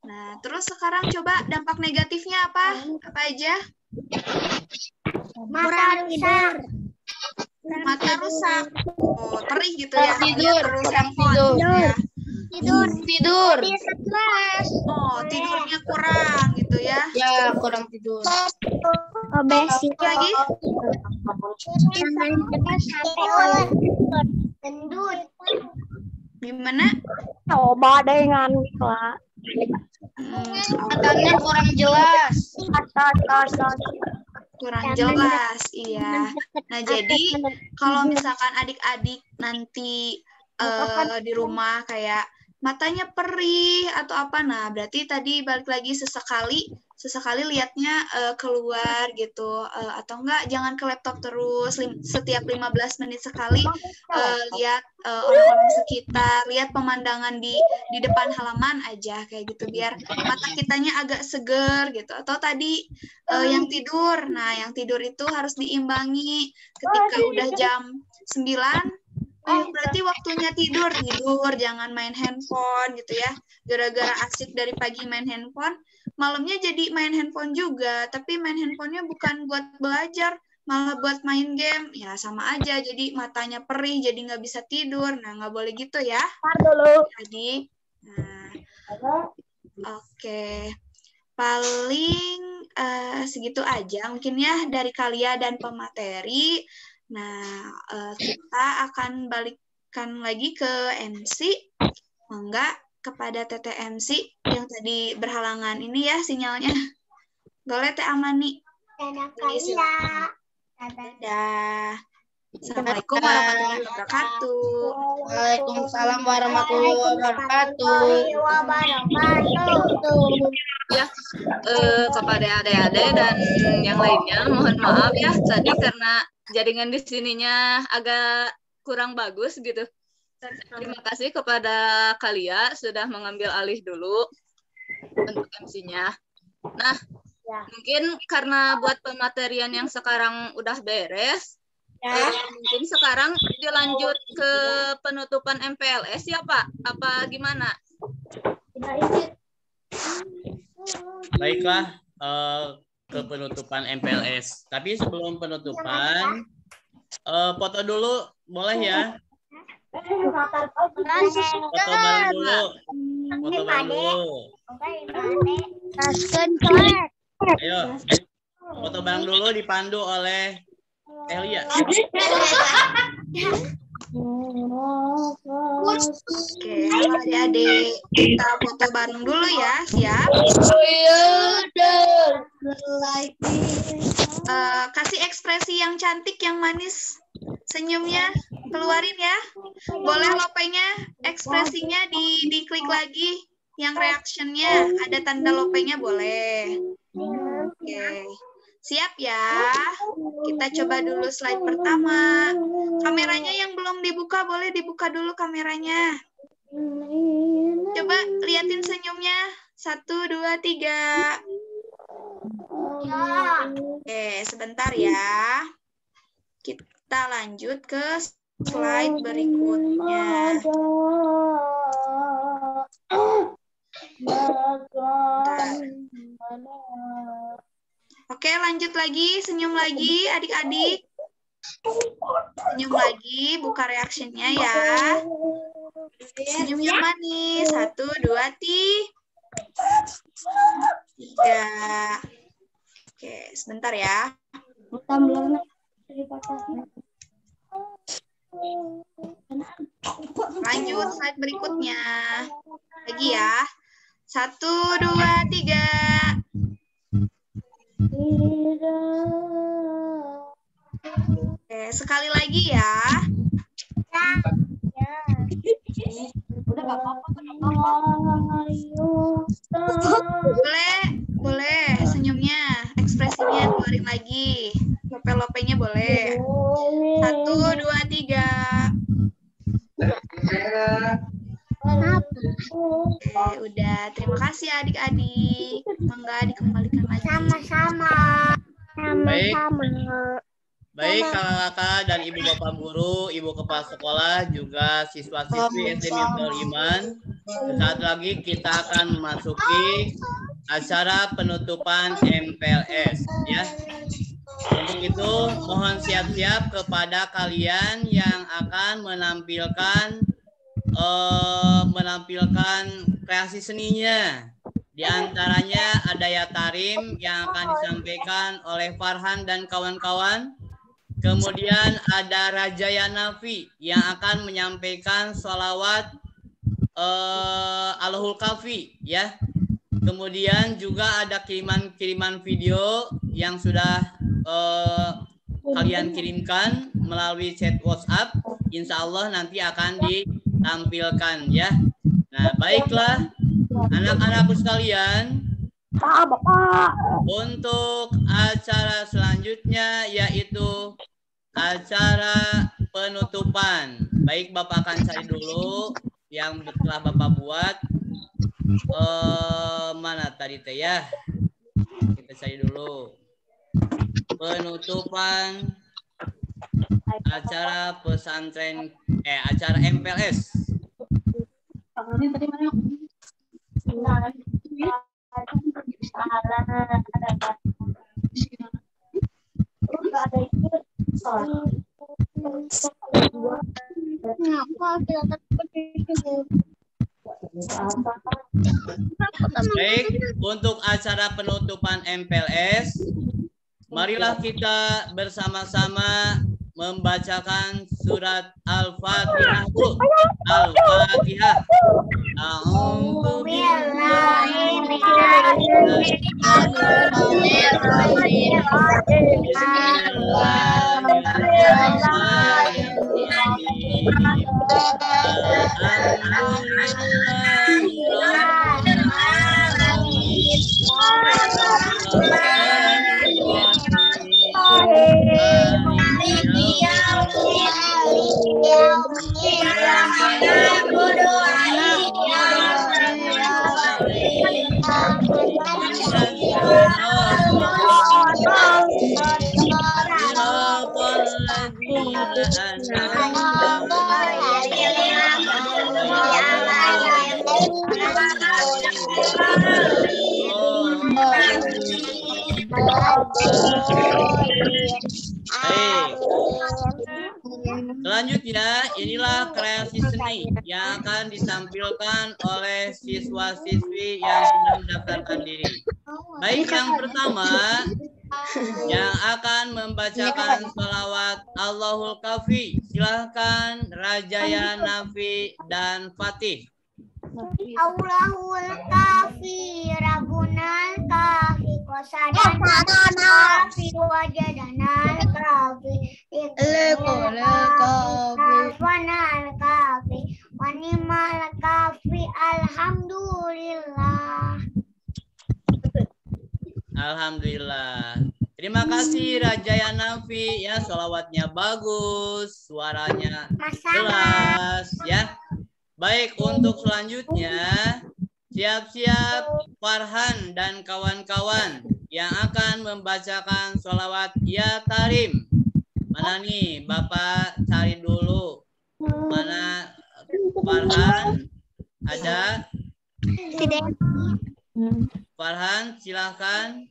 Nah, terus sekarang coba dampak negatifnya apa? Apa aja? Kurang tidur. Mata rusak. Oh, perih gitu ya. Tidur. Terus Kurang handphone. tidur. Ya. Tidur. Oh, tidurnya kurang gitu ya. Ya, kurang tidur. Obesitas. Lagi? Jangan cepat sampai gendut. Gimana? Coba dengan Kak. Matanya kurang jelas. Kurang jelas, iya. Nah, jadi kalau misalkan adik-adik nanti di rumah kayak matanya perih atau apa, nah berarti tadi balik lagi sesekali lihatnya keluar gitu, atau enggak jangan ke laptop terus, setiap 15 menit sekali lihat orang-orang sekitar, lihat pemandangan di depan halaman aja kayak gitu biar mata kitanya agak seger gitu. Atau tadi yang tidur, nah yang tidur itu harus diimbangi ketika udah jam 9. Oh, berarti waktunya tidur, jangan main handphone gitu ya. Gara-gara asik dari pagi main handphone, malamnya jadi main handphone juga, tapi main handphonenya bukan buat belajar, malah buat main game. Ya sama aja, jadi matanya perih, jadi nggak bisa tidur. Nah, nggak boleh gitu ya. Jadi, oke. Paling segitu aja mungkin ya dari Kalia dan pemateri. Nah, kita akan balikkan lagi ke MC. Enggak, kepada Tete MC yang tadi berhalangan ini ya sinyalnya. Boleh Teh Amani. Dadah Kalia. Dadah. Assalamualaikum warahmatullahi wabarakatuh. Waalaikumsalam warahmatullahi wabarakatuh. Ya, kepada adik-adik dan yang lainnya mohon maaf ya tadi karena jaringan di sininya agak kurang bagus gitu. Terima kasih kepada Kalia sudah mengambil alih dulu untuk MC-nya. Nah, mungkin karena buat pematerian yang sekarang udah beres, mungkin sekarang dilanjut ke penutupan MPLS ya Pak? Apa gimana? Baiklah, ke penutupan MPLS. Tapi sebelum penutupan, foto dulu boleh ya? Foto bareng dulu. Foto bareng dulu. Ayo, foto bareng dulu dipandu oleh Elia. Oke, adik-adik, kita foto bareng dulu ya, siap? Kasih ekspresi yang cantik, yang manis, senyumnya, keluarin ya. Boleh lopenya, ekspresinya diklik lagi, yang reactionnya, ada tanda lopenya boleh. Oke. Siap ya? Kita coba dulu slide pertama. Kameranya yang belum dibuka, boleh dibuka dulu kameranya. Coba liatin senyumnya. 1, 2, 3. Oke, sebentar ya. Kita lanjut ke slide berikutnya. Oke, lanjut lagi, senyum lagi adik-adik. Senyum lagi, buka reactionnya ya. Senyum yang manis. 1, 2, 3. Oke, sebentar ya. Lanjut slide berikutnya. Lagi ya. 1, 2, 3. Oke, sekali lagi ya. Boleh senyumnya, ekspresinya keluarin lagi. Lope-lopenya boleh. 1, 2, 3. Oke, udah. Terima kasih adik-adik. Semoga dikembalikan lagi. Sama-sama. Baik kakak-kakak dan ibu bapak guru, ibu kepala sekolah, juga siswa-siswi SD Miftahul Iman. Sesaat lagi kita akan memasuki acara penutupan MPLS ya. Untuk itu mohon siap-siap kepada kalian yang akan menampilkan kreasi seninya. Di antaranya ada Yatarim yang akan disampaikan oleh Farhan dan kawan-kawan. Kemudian ada Rajaya Nafi yang akan menyampaikan sholawat Alhul Kafi ya. Kemudian juga ada kiriman video yang sudah kalian kirimkan melalui chat WhatsApp. Insya Allah nanti akan ditampilkan ya. Nah, baiklah anak-anakku sekalian. Untuk acara selanjutnya yaitu acara penutupan. Baik, Bapak akan cari dulu yang telah Bapak buat. Mana tadi teh ya? Kita cari dulu. Penutupan acara pesantren acara MPLS. Baik, untuk acara penutupan MPLS, marilah kita bersama-sama membacakan surat Al-Fatihah. Al-Fatihah. A'udzu billahi Selanjutnya, inilah kreasi seni yang akan ditampilkan oleh siswa-siswi yang sudah mendaftarkan diri. Baik, yang pertama yang akan membacakan sholawat Allahul Kafi. Silahkan Rajaya, Nafi, dan Fatih. Allahul Kafi, Rabbunal Kafi, Qasadanal Kafi, Wajadanal Kafi, Ikhwanal Kafi, Wanimal Kafi, Alhamdulillah. Alhamdulillah. Terima kasih Rajaya Nafi ya, sholawatnya bagus, suaranya jelas ya. Baik, untuk selanjutnya siap-siap Farhan dan kawan-kawan yang akan membacakan sholawat Yatarim. Mana nih, Bapak cari dulu. Mana Farhan? Ada? Farhan, silahkan.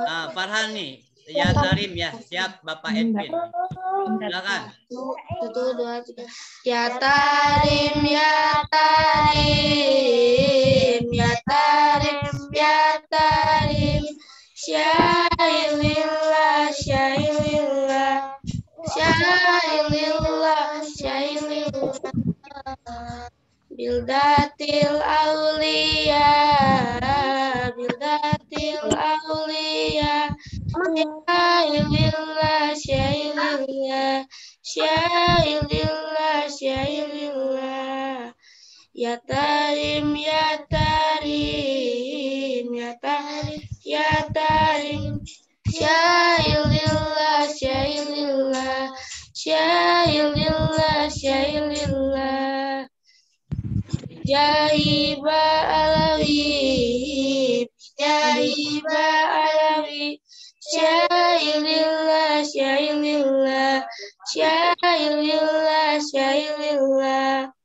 Nah, Farhan nih, Yatarim ya, siap Bapak Edwin. Silakan. 1, 2, 3. Yatarim, Yatarim, Yatarim, Yatarim, Syailillah, Syailillah, Syailillah, Syailillah, Bildatil Aulia, Bildatil Aulia, Syailillah, Syailillah, Syailillah, Syailillah, Yatarim, Yatarim, Yatarim, Yatarim, Syailillah, Syailillah, Syailillah, Syailillah, Jahiba Alawi, Jahiba Alawi, Syailillah, Syailillah, Syailillah, Syailillah,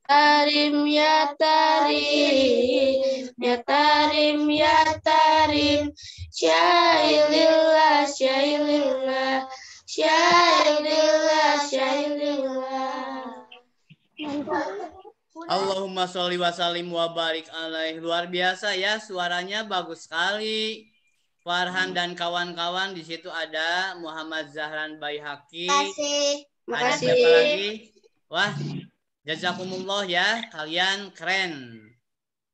Tarim ya tarim, ya tarim ya tarim, syailillah syailillah, syailillah syailillah. Allahumma sholli wa sallim wa barik alaih. Luar biasa ya, suaranya bagus sekali. Farhan dan kawan-kawan, di situ ada Muhammad Zahran Baihaqi. Ada siapa lagi? Wah, jazakumullah ya, kalian keren.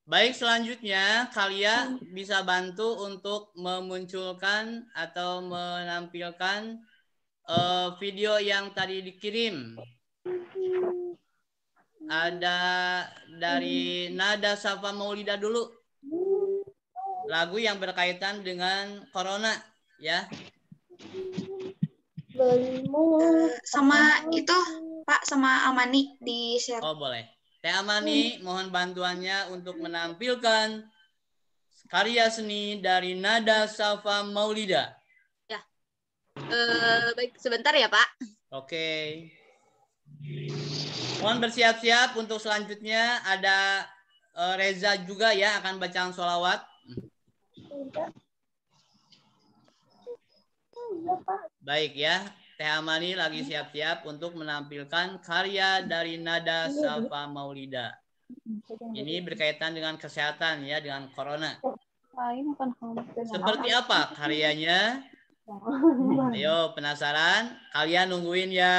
Baik, selanjutnya kalian bisa bantu untuk memunculkan atau menampilkan video yang tadi dikirim. Ada dari Nada Safa Maulida dulu. Lagu yang berkaitan dengan corona ya. Sama itu Pak, sama Amani di share. Oh boleh. Teh Amani mohon bantuannya untuk menampilkan karya seni dari Nada Safa Maulida. Ya. Baik, sebentar ya Pak. Oke. Mohon bersiap-siap untuk selanjutnya ada Reza juga ya akan bacaan sholawat. Baik ya, Teh Amani lagi siap-siap untuk menampilkan karya dari Nada Safa Maulida. Ini berkaitan dengan kesehatan ya, dengan corona. Seperti apa karyanya? Ayo, penasaran? Kalian nungguin ya.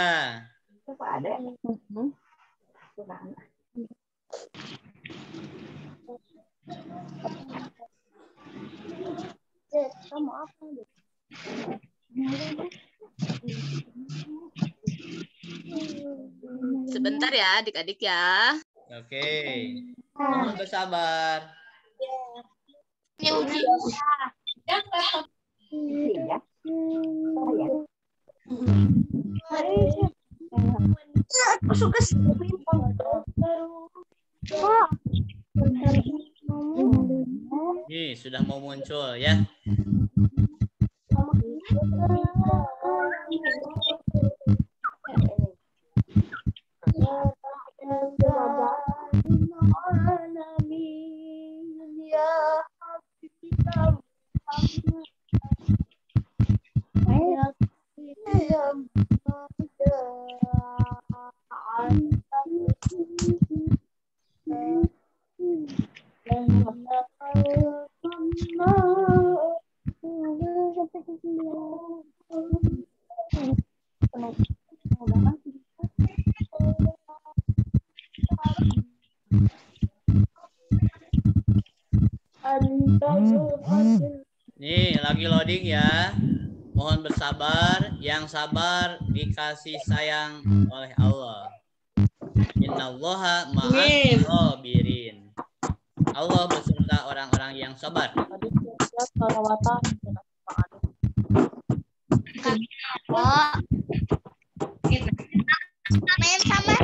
Sebentar ya adik-adik ya. Oke. Mohon bersabar. Nih, sudah mau muncul ya. Nih, lagi loading ya. Mohon bersabar, yang sabar dikasih sayang oleh Allah. Innallaha ma'as sabirin. Allah beserta orang-orang yang sabar. Main sama.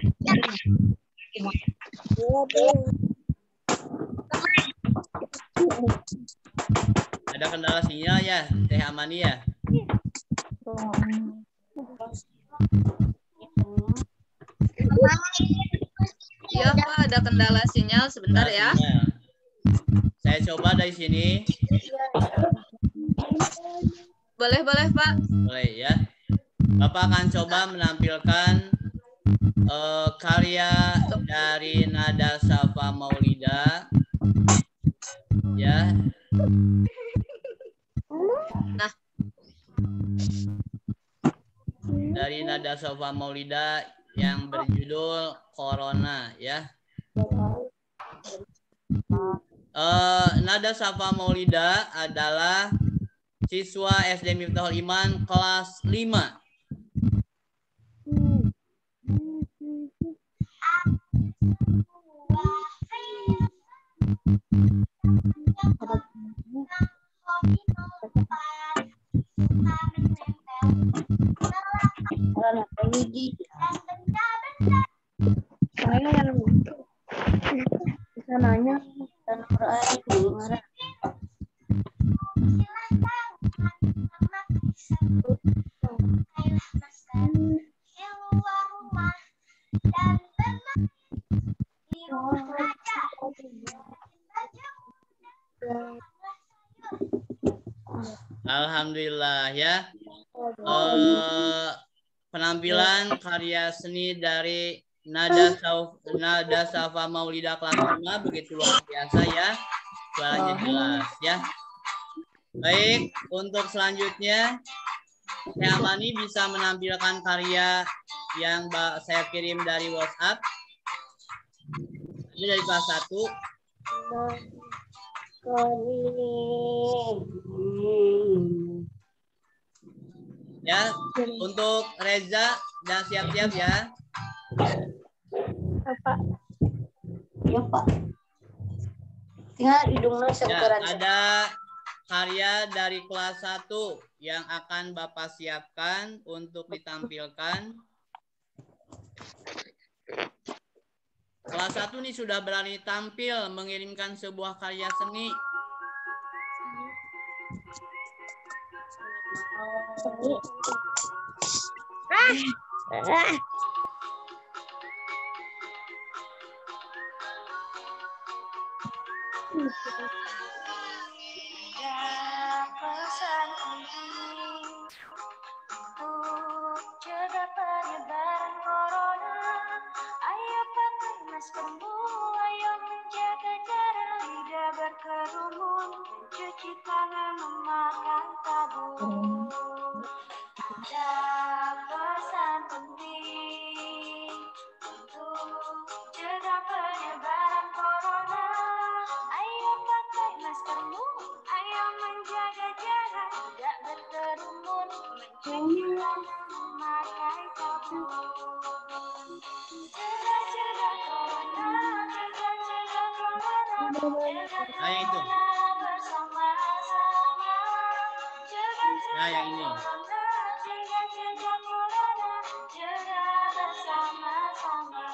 Ada kendala sinyal ya, Teh Amani ya? Iya Pak, ada kendala sinyal sebentar ya. Saya coba dari sini. Boleh Pak. Boleh ya. Bapak akan coba menampilkan karya dari Nada Safa Maulida. Ya. Nah. Dari Nada Safa Maulida yang berjudul Corona ya. Nada Safa Maulida adalah siswa SD Miftahul Iman kelas 5. Alhamdulillah ya. Penampilan karya seni dari Nada Safa Maulida kelas 5 begitu luar biasa ya. Suaranya jelas ya. Baik, untuk selanjutnya Teh Amani bisa menampilkan karya yang saya kirim dari WhatsApp. Ini dari kelas 1. Ya, untuk Reza dan siap-siap ya. Pak. Ya, Pak. Tinggal hidungnya seukuran. Ya, ada karya dari kelas 1 yang akan Bapak siapkan untuk ditampilkan. Kelas 1 nih sudah berani tampil mengirimkan sebuah karya seni. Cegah penyebaran corona, ayo pakai maskermu, ayo menjaga jarak, tidak berkerumun, mencuci tangan, memakai sabun. Dan pesan penting untuk cegah penyebaran corona, ayo pakai maskermu, ayo menjaga jarak, tidak berkerumun, mencuci tangan, memakai sabun. Cegah corona, cegah corona, cegah itu. bersama-sama. Nah, yang ini. Cegah corona, cegah bersama-sama.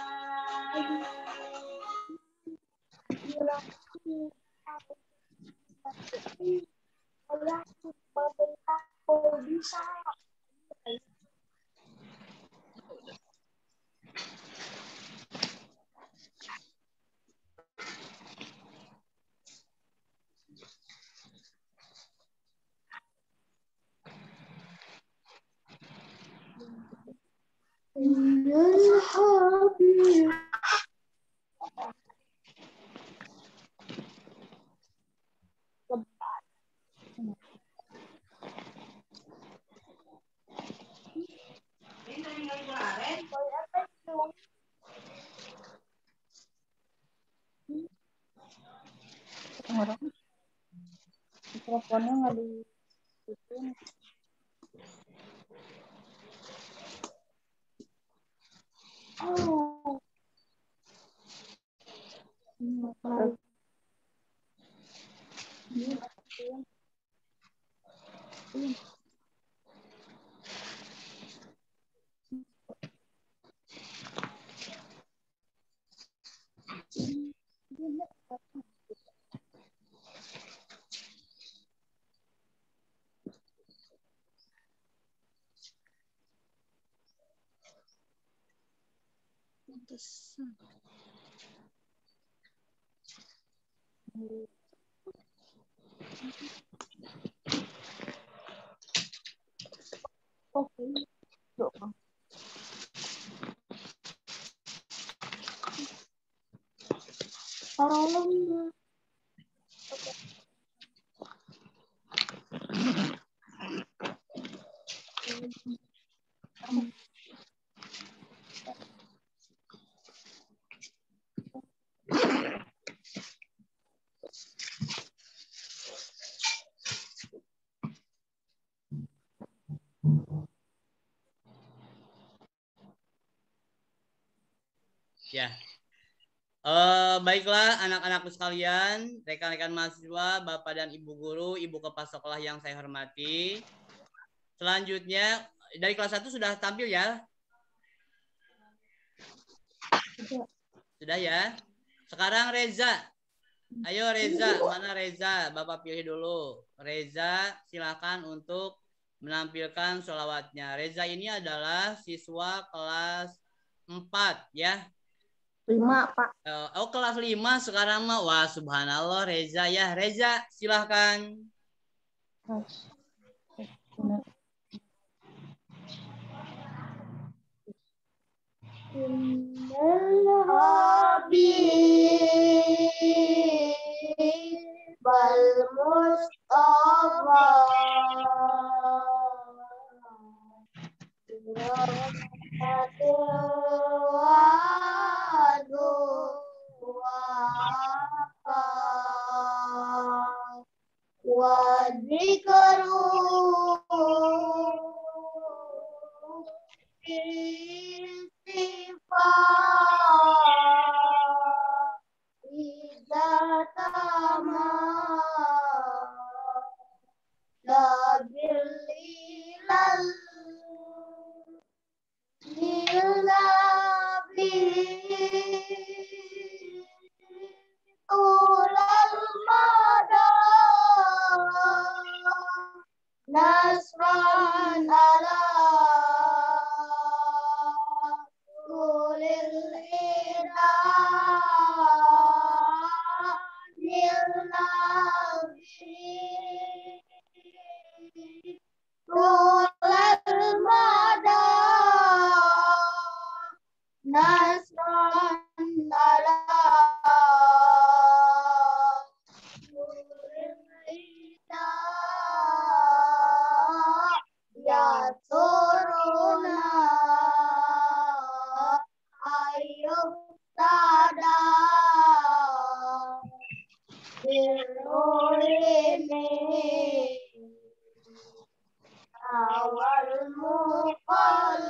Mikrofonnya nggak ditutup. Oh. Ya. Baiklah anak-anakku sekalian, rekan-rekan mahasiswa, Bapak dan Ibu guru, Ibu kepala sekolah yang saya hormati. Selanjutnya dari kelas 1 sudah tampil ya? Sudah ya? Sekarang Reza. Ayo Reza, mana Reza? Bapak pilih dulu. Reza silakan untuk menampilkan sholawatnya. Reza ini adalah siswa kelas 4 ya. 5, Pak. Oh, kelas 5 sekarang mah. Wah, subhanallah Reza ya. Reza, silahkan. Bal Mustafa wa dzikru Nasran ala kulil ida nilabi kulal mada Nasran ala kulil ida ya turuna ayub tada birulini awal muqal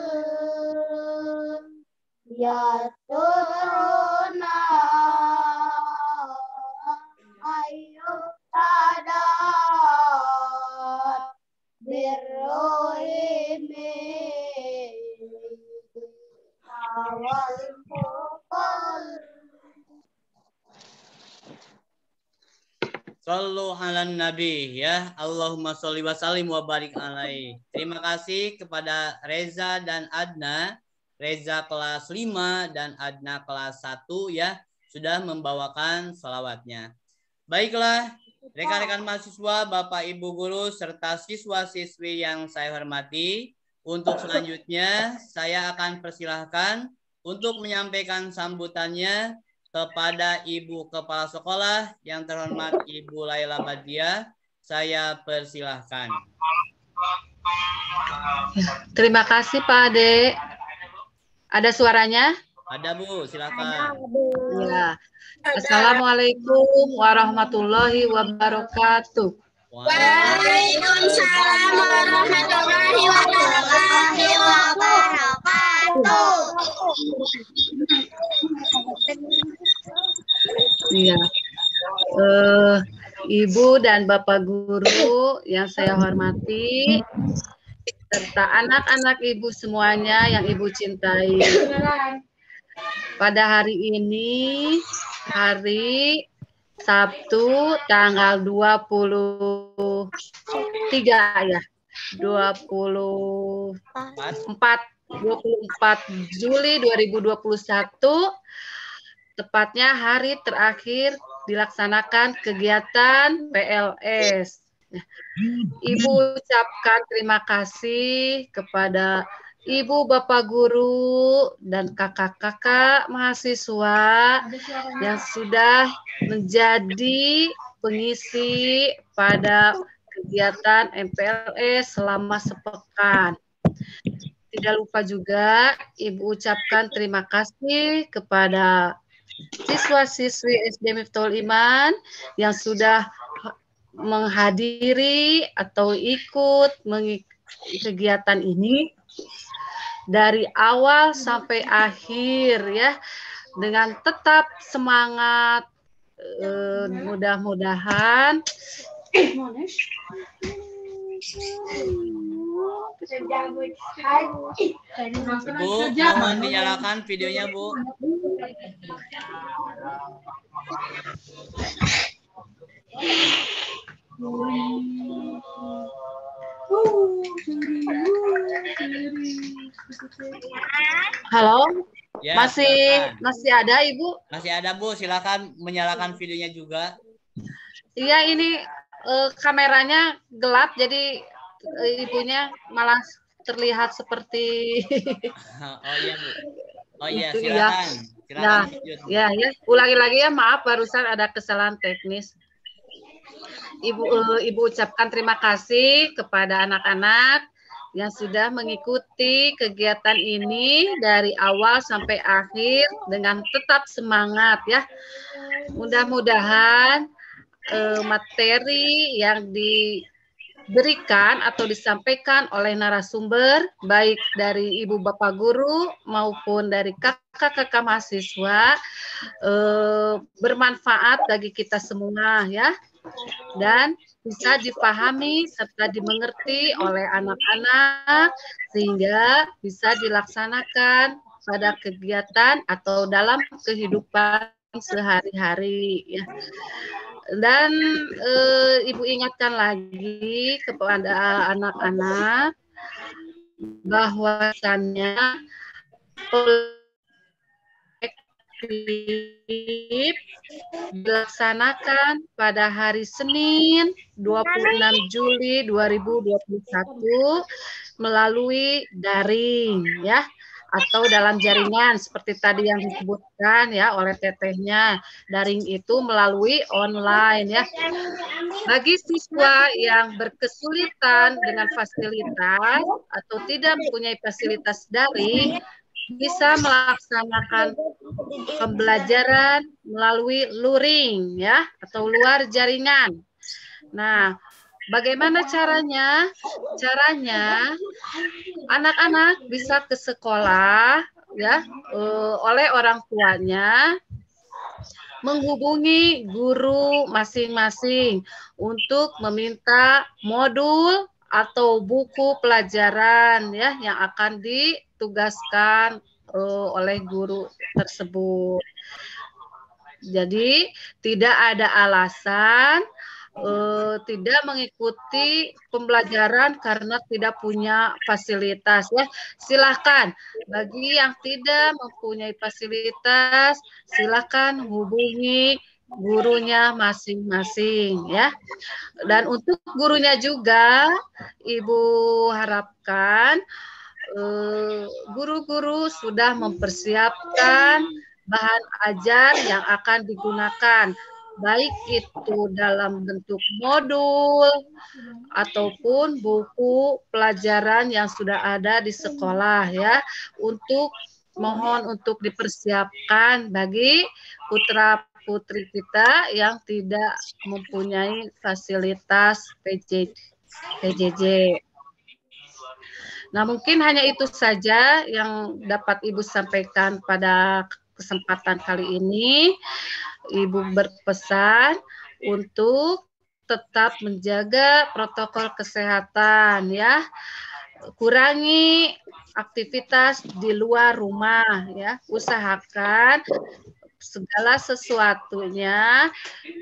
ya turuna ayub tada birulini awal muqal. Sallu ala nabi ya. Allahumma sholli wa sallim wa barik alaihi. Terima kasih kepada Reza dan Adna. Reza kelas 5 dan Adna kelas 1 ya. Sudah membawakan sholawatnya. Baiklah, rekan-rekan mahasiswa, Bapak Ibu guru serta siswa-siswi yang saya hormati. Untuk selanjutnya saya akan persilahkan untuk menyampaikan sambutannya kepada Ibu Kepala Sekolah yang terhormat Ibu Laila Badia. Saya persilahkan. Terima kasih Pak Ade. Ada suaranya? Ada Bu, silakan. Ya. Assalamualaikum warahmatullahi wabarakatuh. Waalaikumsalam warahmatullahi wabarakatuh. Iya. Ibu dan Bapak guru yang saya hormati, serta anak-anak Ibu semuanya yang Ibu cintai. Pada hari ini, hari Sabtu tanggal 23 ya. 24 Juli 2021, tepatnya hari terakhir dilaksanakan kegiatan PLS. Ibu ucapkan terima kasih kepada Ibu, Bapak guru, dan kakak-kakak mahasiswa yang sudah menjadi pengisi pada kegiatan MPLS selama sepekan. Tidak lupa juga Ibu ucapkan terima kasih kepada siswa-siswi SD Miftahul Iman yang sudah menghadiri atau ikut mengikuti kegiatan ini dari awal sampai akhir ya, dengan tetap semangat. Mudah-mudahan Bu, mohon dinyalakan videonya, Bu. Halo, Ya, masih ada Ibu? Masih ada Bu, silakan menyalakan videonya juga. Iya, ini kameranya gelap, jadi ibunya malah terlihat seperti Oh iya Bu. Oh iya, Itu iya. silakan. Ya, Silakan. lanjut. ya. Ulangi lagi ya, maaf barusan ada kesalahan teknis. Ibu ucapkan terima kasih kepada anak-anak yang sudah mengikuti kegiatan ini dari awal sampai akhir dengan tetap semangat ya. Mudah-mudahan materi yang diberikan atau disampaikan oleh narasumber baik dari ibu bapak guru maupun dari kakak-kakak mahasiswa bermanfaat bagi kita semua ya, dan bisa dipahami serta dimengerti oleh anak-anak sehingga bisa dilaksanakan pada kegiatan atau dalam kehidupan sehari-hari ya. Dan Ibu ingatkan lagi kepada anak-anak bahwasannya kolektif dilaksanakan pada hari Senin 26 Juli 2021 melalui daring ya, atau dalam jaringan seperti tadi yang disebutkan ya oleh tetehnya. Daring itu melalui online ya. Bagi siswa yang berkesulitan dengan fasilitas atau tidak mempunyai fasilitas daring, bisa melaksanakan pembelajaran melalui luring ya, atau luar jaringan. Nah, bagaimana caranya? Caranya anak-anak bisa ke sekolah ya oleh orang tuanya, menghubungi guru masing-masing untuk meminta modul atau buku pelajaran ya yang akan ditugaskan oleh guru tersebut. Jadi tidak ada alasan tidak mengikuti pembelajaran karena tidak punya fasilitas ya. Silahkan bagi yang tidak mempunyai fasilitas, silahkan hubungi gurunya masing-masing ya. Dan untuk gurunya juga Ibu harapkan guru-guru sudah mempersiapkan bahan ajar yang akan digunakan, baik itu dalam bentuk modul ataupun buku pelajaran yang sudah ada di sekolah ya, mohon untuk dipersiapkan bagi putra-putri kita yang tidak mempunyai fasilitas PJJ. Nah, mungkin hanya itu saja yang dapat Ibu sampaikan pada kesempatan kali ini. Ibu berpesan untuk tetap menjaga protokol kesehatan ya. Kurangi aktivitas di luar rumah ya. Usahakan segala sesuatunya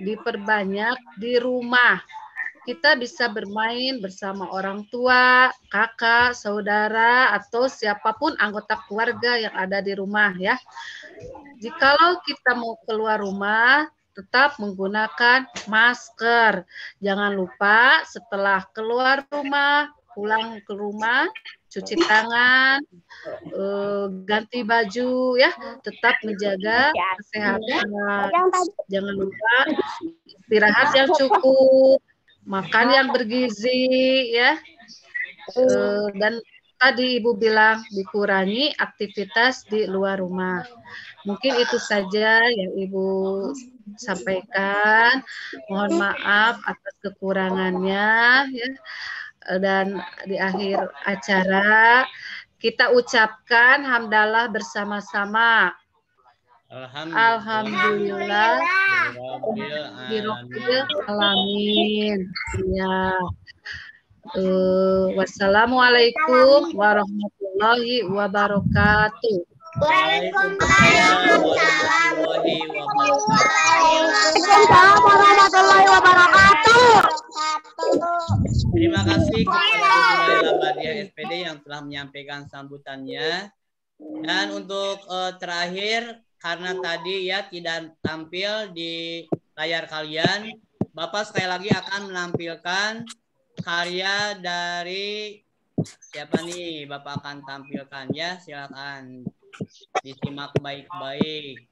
diperbanyak di rumah. Kita bisa bermain bersama orang tua, kakak, saudara, atau siapapun anggota keluarga yang ada di rumah ya. Jikalau kita mau keluar rumah, tetap menggunakan masker. Jangan lupa setelah keluar rumah, pulang ke rumah, cuci tangan, ganti baju ya, tetap menjaga kesehatan. Jangan lupa istirahat yang cukup, makan yang bergizi ya, dan tadi Ibu bilang dikurangi aktivitas di luar rumah. Mungkin itu saja yang Ibu sampaikan. Mohon maaf atas kekurangannya ya. Dan di akhir acara kita ucapkan hamdalah bersama-sama. Alhamdulillah Birobbil alamin. Ya. Wassalamualaikum warahmatullahi wabarakatuh. Waalaikumsalam warahmatullahi wabarakatuh. Terima kasih kepada Ibu Laila Badiah SPD yang telah menyampaikan sambutannya. Dan untuk terakhir, karena tadi ya tidak tampil di layar kalian, Bapak sekali lagi akan menampilkan karya dari siapa nih? Bapak akan tampilkan ya, silakan. Disimak baik-baik.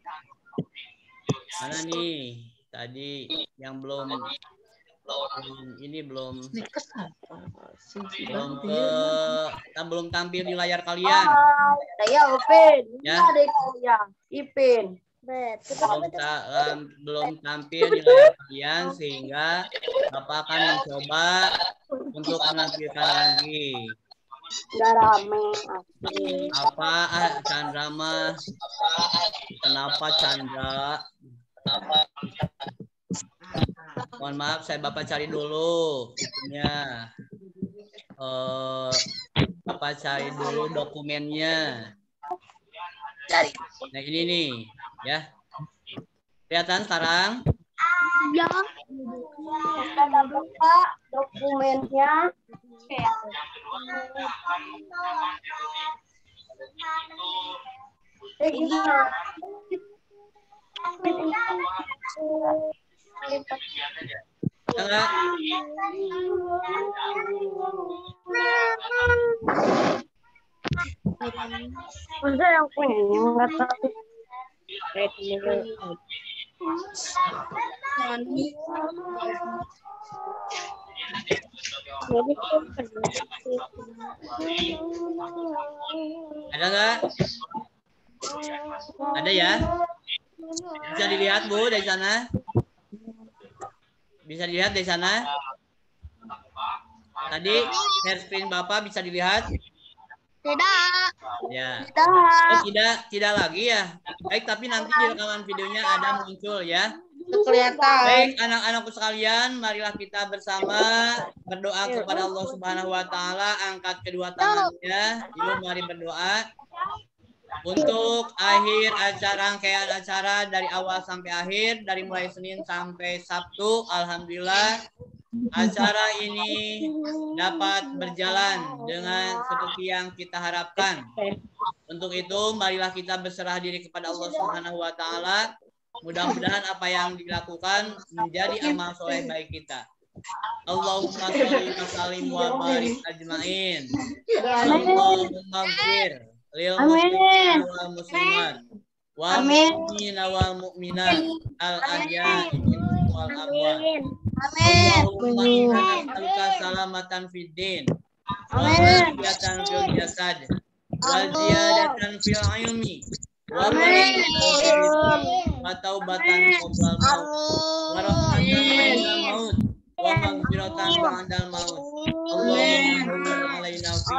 Mana nih? Tadi yang belum belum tampil di layar kalian. Saya Upin. Ya. Adik saya Ipin. Belum tampil di layar kalian sehingga Bapak akan mencoba untuk menampilkan lagi. Nggak rame. Apa Chandra mah? Kenapa Chandra? Mohon maaf, saya Bapak cari dulu itunya. Bapak cari dulu dokumennya. Nah ini nih, ya. Kelihatan sekarang? Ya. Kata Bapak dokumennya. Enggak. Masa yang punya nggak tahu. Ada nggak? Ada ya? Bisa dilihat Bu dari sana? Bisa dilihat dari sana? Tadi share screen Bapak bisa dilihat? Tidak. Ya. Tidak. Tidak lagi ya. Baik, tapi nanti di rekaman videonya ada muncul ya. Kelihatan. Baik, anak-anakku sekalian, marilah kita bersama berdoa kepada Allah Subhanahu wa taala. Angkat kedua tangannya. Yuk mari berdoa. Untuk akhir acara, rangkaian acara dari awal sampai akhir, dari mulai Senin sampai Sabtu, alhamdulillah acara ini dapat berjalan dengan seperti yang kita harapkan. Untuk itu, marilah kita berserah diri kepada Allah Subhanahu wa taala. Mudah-mudahan apa yang dilakukan menjadi amal soleh baik kita. Allahumma sholli wa sallim wa barik ajmain. Allahumma ighfir lil muslimin wal muslimat wal mu'minina wal mu'minat al ahya'i minhum wal amwat. Allahumma inna nas'aluka salamatan fid din wa afiyatan fil jasad wa ziyadatan fil ilmi wa taubatan qoblal maut wa rahmatan 'indal maut wa maghfiratan ba'dal maut. Allahumma alaina fi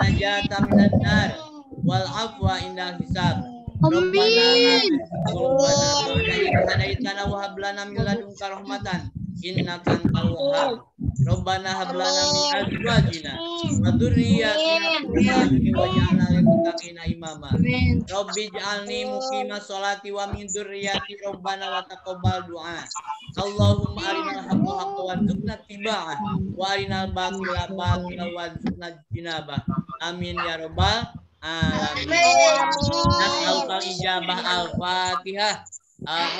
najatan minan nar wal afwa indal hisab. Rabbana wa hab lana min ladunka rahmatan innaka antal wahhab. Rabbana hab lana min azwajina wa dhurriyyatina qurrata waj'alna lil muttaqina imama. Rabbi ij'alni muqimas sholati wa min dzurriyyati Rabbana wa taqabbal du'a. Allahumma arinal haqqa haqqan warzuqna ittiba'ah wa arinal batila batilan warzuqna ijtinabah. Amin ya rabbal alamin. Nas'alukal ijabah al-Fatihah. Ya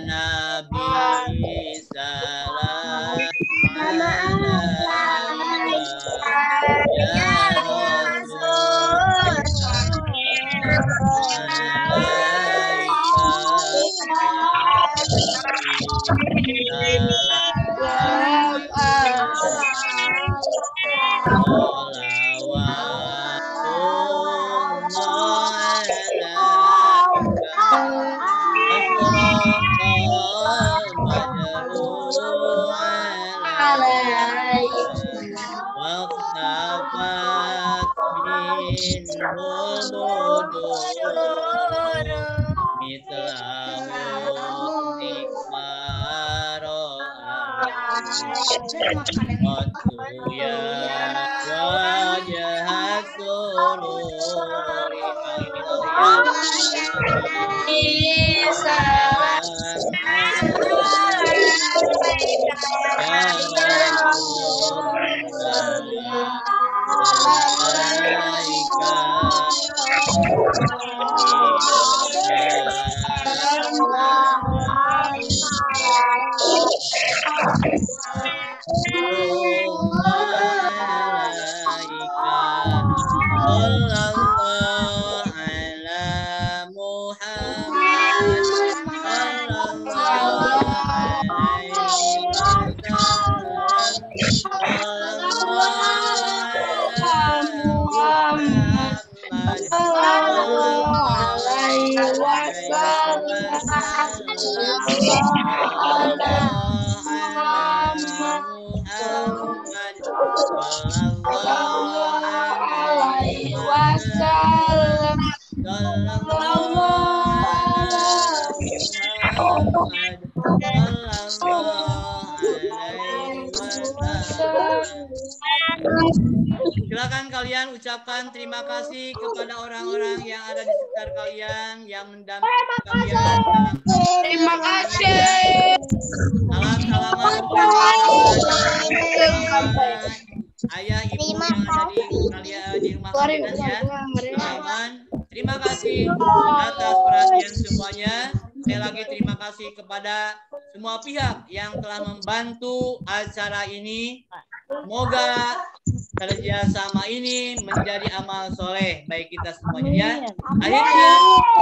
Nabi salam ya wajah Silakan kalian ucapkan terima kasih kepada orang-orang yang ada di sekitar kalian yang mendampingi kalian. Terima kasih. Salam-salaman ayah ibu yang ada di kalian di rumah kalian ya. Teman-teman, terima kasih atas perhatian semuanya. Sekali lagi terima kasih kepada semua pihak yang telah membantu acara ini. Semoga kerjasama ini menjadi amal soleh bagi kita semuanya ya. Akhirnya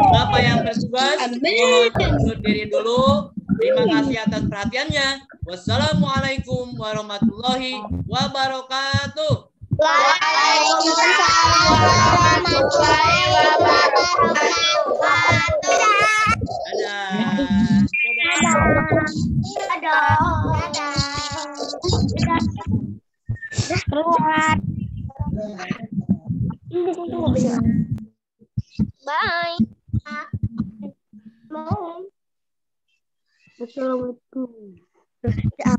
Bapak yang bertugas mohon undur diri dulu. Terima kasih atas perhatiannya. Wassalamualaikum warahmatullahi wabarakatuh. Waalaikumsalam warahmatullahi wabarakatuh. Keluar. Bye. Assalamualaikum. Sudah.